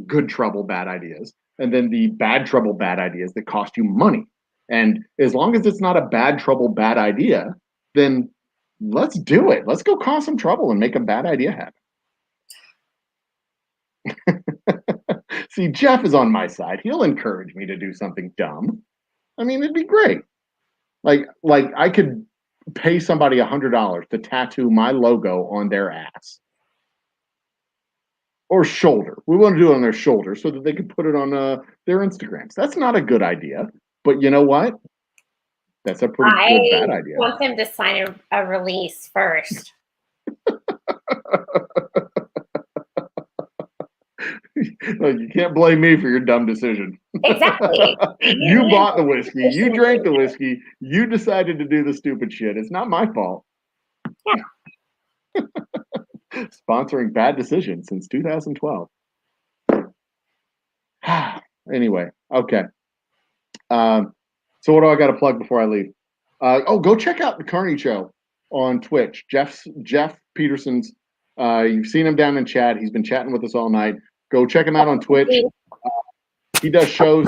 Speaker 3: good trouble, bad ideas. And then the bad trouble, bad ideas that cost you money. And as long as it's not a bad trouble, bad idea, then let's do it. Let's go cause some trouble and make a bad idea happen. See, Jeff is on my side. He'll encourage me to do something dumb. I mean, it'd be great. Like I could pay somebody $100 to tattoo my logo on their ass or shoulder. We want to do it on their shoulder so that they can put it on their Instagrams. That's not a good idea, but you know what? That's a pretty good bad idea.
Speaker 2: I want them to sign a release first.
Speaker 3: Like, you can't blame me for your dumb decision.
Speaker 2: Exactly.
Speaker 3: You bought the whiskey. You drank the whiskey. You decided to do the stupid shit. It's not my fault.
Speaker 2: Yeah.
Speaker 3: Sponsoring bad decisions since 2012. Anyway, okay. So what do I got to plug before I leave? Go check out the Carney Show on Twitch. Jeff Peterson's. You've seen him down in chat. He's been chatting with us all night. Go check him out on Twitch. He does shows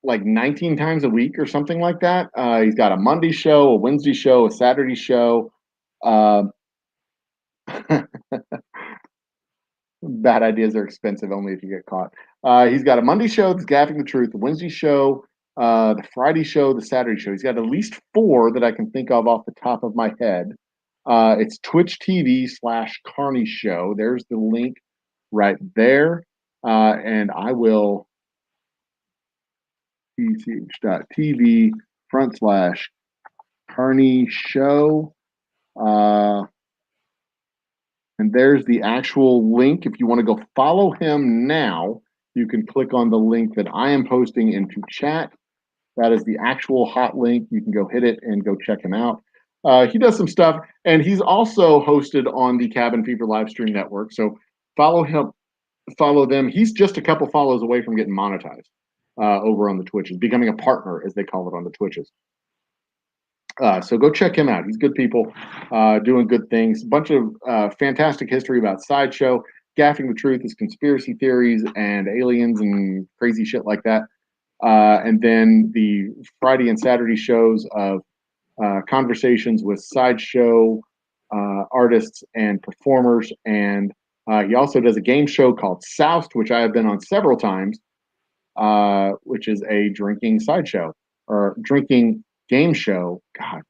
Speaker 3: like 19 times a week or something like that. He's got a Monday show, a Wednesday show, a Saturday show. Bad ideas are expensive only if you get caught. He's got a Monday show, that's Gaffing the Truth, the Wednesday show, the Friday show, the Saturday show. He's got at least 4 that I can think of off the top of my head. It's Twitch TV/Carney Show. There's the link right there. And I will twitch.tv/Carney Show. And there's the actual link. If you want to go follow him now, you can click on the link that I am posting into chat. That is the actual hot link. You can go hit it and go check him out. He does some stuff, and he's also hosted on the Cabin Fever live stream network. So follow him, follow them. He's just a couple follows away from getting monetized over on the Twitches, becoming a partner, as they call it on the Twitches. So go check him out. He's good people, doing good things. A bunch of fantastic history about Sideshow. Gaffing the Truth is conspiracy theories and aliens and crazy shit like that. And then the Friday and Saturday shows of conversations with Sideshow artists and performers. And he also does a game show called Soused, which I have been on several times, which is a drinking sideshow or drinking game show. God,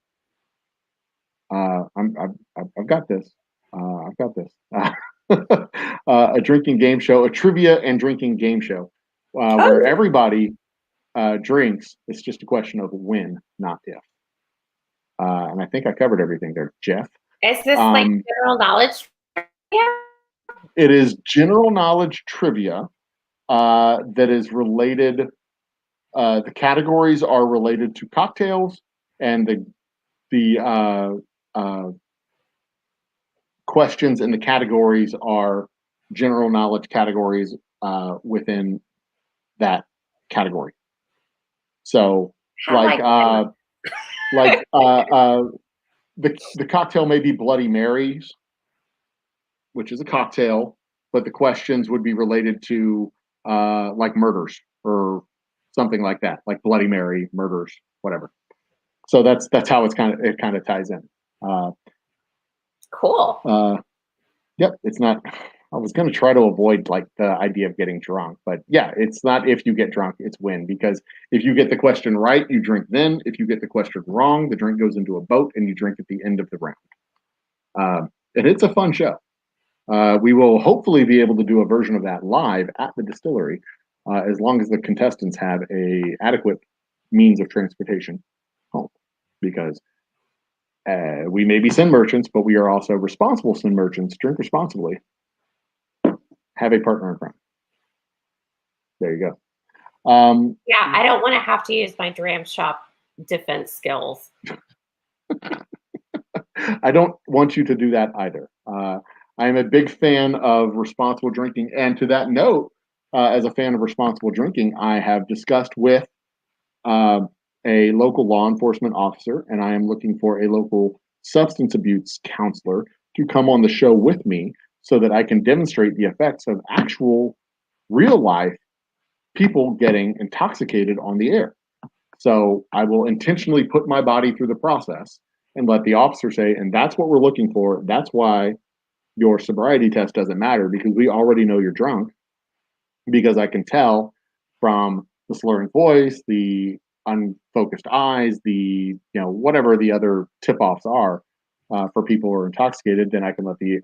Speaker 3: I've got this. I've got this. A drinking game show, a trivia and drinking game show, where everybody drinks. It's just a question of when, not if. And I think I covered everything there, Jeff.
Speaker 2: Is this like general knowledge? Yeah.
Speaker 3: It is general knowledge trivia that is related. The categories are related to cocktails, and the questions in the categories are general knowledge categories within that category. So, the cocktail may be Bloody Marys, which is a cocktail, but the questions would be related to like murders or something like that, like Bloody Mary, murders, whatever. So that's how it kind of ties in.
Speaker 2: Cool.
Speaker 3: Yep, it's not. I was going to try to avoid like the idea of getting drunk, but yeah, it's not if you get drunk, it's when, because if you get the question right, you drink then. If you get the question wrong, the drink goes into a boat and you drink at the end of the round. And it's a fun show. We will hopefully be able to do a version of that live at the distillery, as long as the contestants have a adequate means of transportation home, because we may be sin merchants, but we are also responsible sin merchants. Drink responsibly. Have a partner in crime. There you go.
Speaker 2: Yeah, I don't want to have to use my dram shop defense skills.
Speaker 3: I don't want you to do that either. I am a big fan of responsible drinking. And to that note, as a fan of responsible drinking, I have discussed with a local law enforcement officer, and I am looking for a local substance abuse counselor to come on the show with me so that I can demonstrate the effects of actual real life people getting intoxicated on the air. So I will intentionally put my body through the process and let the officer say, and that's what we're looking for. That's why your sobriety test doesn't matter, because we already know you're drunk, because I can tell from the slurring voice, the unfocused eyes, the, whatever the other tip-offs are for people who are intoxicated. Then I can let the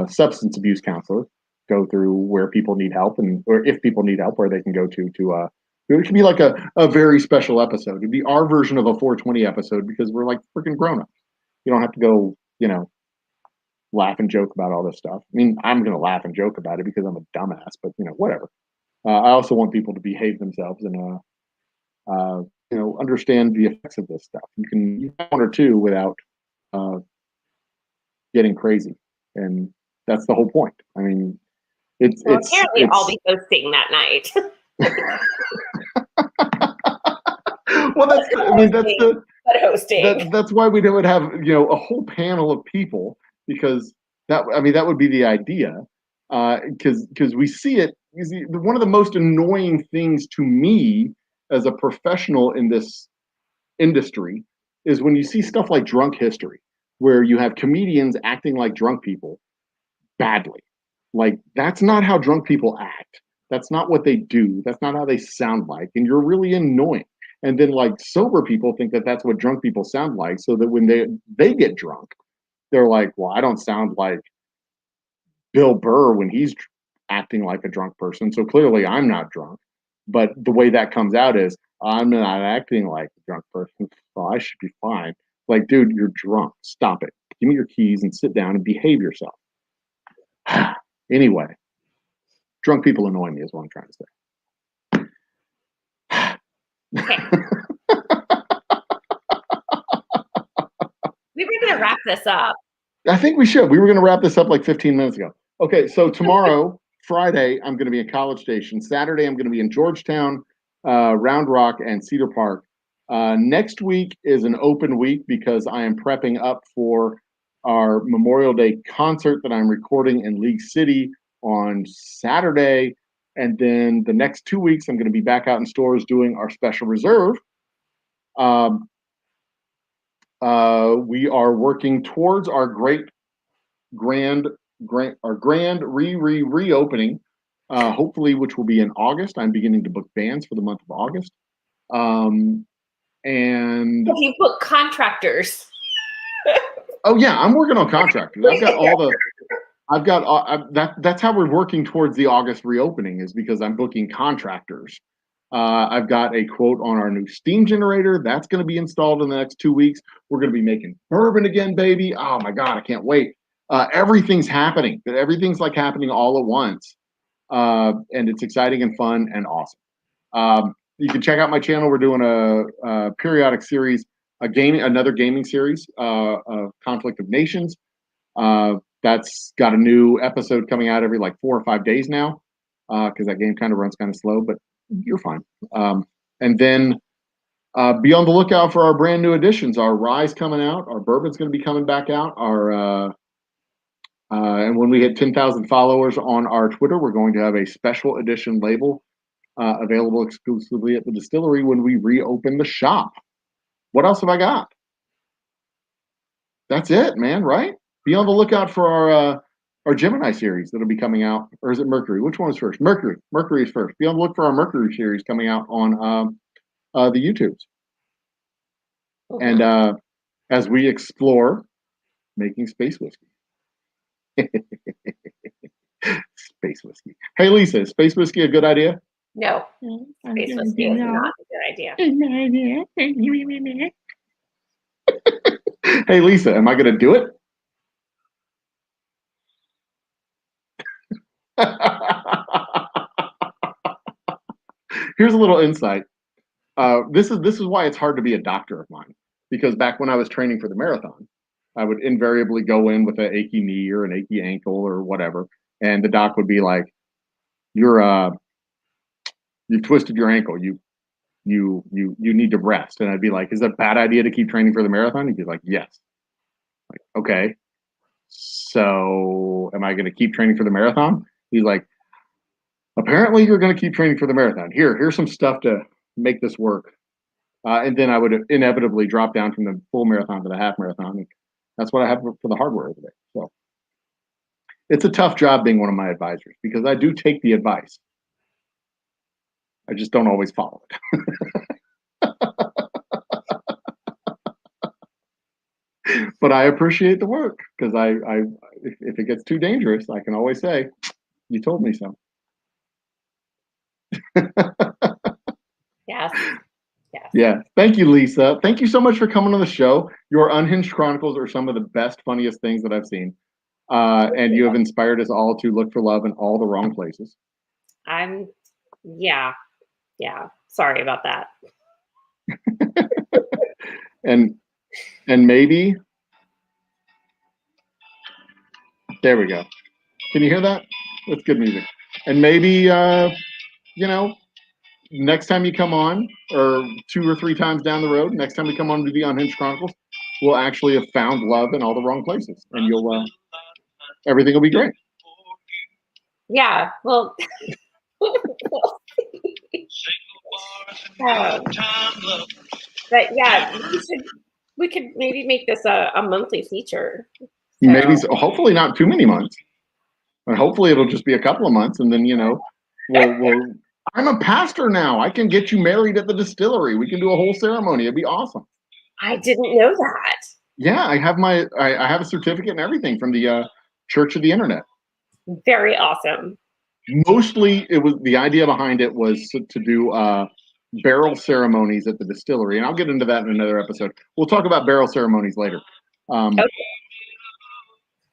Speaker 3: substance abuse counselor go through where people need help, or if people need help, where they can go to it should be like a very special episode. It'd be our version of a 420 episode, because we're like freaking grown-ups. You don't have to go, laugh and joke about all this stuff. I mean, I'm going to laugh and joke about it because I'm a dumbass, but whatever. I also want people to behave themselves and understand the effects of this stuff. You can use one or two without getting crazy, and that's the whole point. I mean,
Speaker 2: apparently I'll be hosting that night.
Speaker 3: Well, that's why we would have a whole panel of people, because that would be the idea, because we see it. One of the most annoying things to me as a professional in this industry is when you see stuff like drunk history, where you have comedians acting like drunk people badly. Like, that's not how drunk people act. That's not what they do. That's not how they sound like. And you're really annoying. And then like sober people think that that's what drunk people sound like, so that when they get drunk, they're like, well, I don't sound like Bill Burr when he's acting like a drunk person, so clearly I'm not drunk. But the way that comes out is, I'm not acting like a drunk person, so I should be fine. Like, dude, you're drunk. Stop it. Give me your keys and sit down and behave yourself. Anyway, drunk people annoy me is what I'm trying to say.
Speaker 2: We were going to wrap this up.
Speaker 3: I think we should. We were going to wrap this up like 15 minutes ago. Okay, so tomorrow, Friday, I'm going to be in College Station. Saturday, I'm going to be in Georgetown, Round Rock, and Cedar Park. Next week is an open week because I am prepping up for our Memorial Day concert that I'm recording in League City on Saturday. And then the next 2 weeks, I'm going to be back out in stores doing our special reserve. We are working towards our grand reopening, hopefully, which will be in August. I'm beginning to book bands for the month of August. And
Speaker 2: you put contractors.
Speaker 3: Oh yeah, I'm working on contractors. That's how we're working towards the August reopening, is because I'm booking contractors. I've got a quote on our new steam generator that's going to be installed in the next 2 weeks. We're going to be making bourbon again, baby. Oh my God, I can't wait. Everything's happening. Everything's like happening all at once. And it's exciting and fun and awesome. You can check out my channel. We're doing a periodic series, another gaming series, of Conflict of Nations. That's got a new episode coming out every like 4 or 5 days now, because that game kind of runs kind of slow, but you're fine. And then be on the lookout for our brand new editions. Our rye's coming out. Our bourbon's going to be coming back out. And when we hit 10,000 followers on our Twitter, we're going to have a special edition label available exclusively at the distillery when we reopen the shop. What else have I got? That's it, man, right? Be on the lookout for our Gemini series that'll be coming out. Or is it Mercury? Which one is first? Mercury. Mercury is first. Be on the look for our Mercury series coming out on the YouTubes. And as we explore making space whiskey. Space whiskey. Hey, Lisa, is space whiskey a good idea?
Speaker 2: No. Space whiskey is not a good idea.
Speaker 3: Hey, Lisa, am I going to do it? Here's a little insight. This is why it's hard to be a doctor of mine, because back when I was training for the marathon, I would invariably go in with an achy knee or an achy ankle or whatever, and the doc would be like, "You've twisted your ankle. You need to rest." And I'd be like, "Is it a bad idea to keep training for the marathon?" He'd be like, "Yes." Like, okay, so am I going to keep training for the marathon? He's like, "Apparently you're going to keep training for the marathon. Here's some stuff to make this work." And then I would inevitably drop down from the full marathon to the half marathon. And that's what I have for the hardware today. So it's a tough job being one of my advisors, because I do take the advice. I just don't always follow it. But I appreciate the work, because if it gets too dangerous, I can always say, "You told me so."
Speaker 2: Yes. Yes.
Speaker 3: Yeah. Thank you, Lisa. Thank you so much for coming on the show. Your Unhinged Chronicles are some of the best, funniest things that I've seen. And you have inspired us all to look for love in all the wrong places.
Speaker 2: Yeah. Sorry about that.
Speaker 3: and maybe, there we go. Can you hear that? That's good music. And maybe, next time you come on, or 2 or 3 times down the road, next time we come on to the Unhinged Chronicles, we'll actually have found love in all the wrong places, and everything will be great.
Speaker 2: Yeah, well, but yeah, we could maybe make this a monthly feature. So.
Speaker 3: Maybe, hopefully not too many months, and hopefully it'll just be a couple of months, and then we'll. I'm a pastor now. I can get you married at the distillery. We can do a whole ceremony. It'd be awesome.
Speaker 2: I didn't know that.
Speaker 3: Yeah, I have I have a certificate and everything from the Church of the Internet.
Speaker 2: Very awesome.
Speaker 3: Mostly, the idea behind it was to do barrel ceremonies at the distillery, and I'll get into that in another episode. We'll talk about barrel ceremonies later. Okay.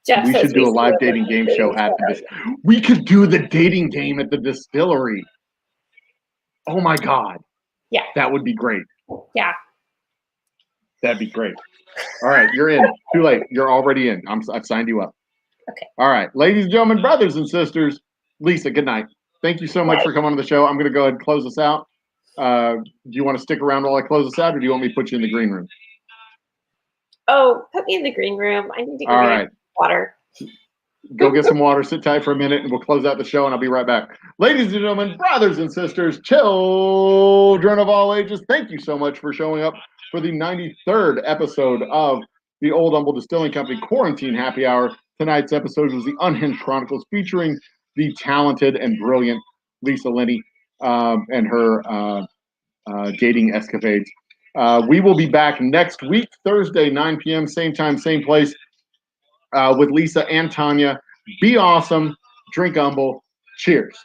Speaker 3: Jeff, we should do a live dating game show at the distillery. We could do the dating game at the distillery. Oh my God.
Speaker 2: Yeah.
Speaker 3: That would be great.
Speaker 2: Yeah.
Speaker 3: That'd be great. All right, you're in. Too late. You're already in. I've signed you up.
Speaker 2: Okay.
Speaker 3: All right, ladies and gentlemen, brothers and sisters, Lisa, good night. Thank you so much for coming on the show. I'm going to go ahead and close us out. Do you want to stick around while I close us out, or do you want me to put you in the green room?
Speaker 2: Oh, put me in the green room. I need to go get water.
Speaker 3: Go get some water, sit tight for a minute, and we'll close out the show, and I'll be right back. Ladies and gentlemen, brothers and sisters, children of all ages, thank you so much for showing up for the 93rd episode of the Old Humble Distilling Company Quarantine Happy Hour. Tonight's episode was the Unhinged Chronicles, featuring the talented and brilliant Lisa Linney and her dating escapades. We will be back next week, Thursday, 9 p.m., same time, same place, with Lisa and Tanya. Be awesome. Drink humble. Cheers.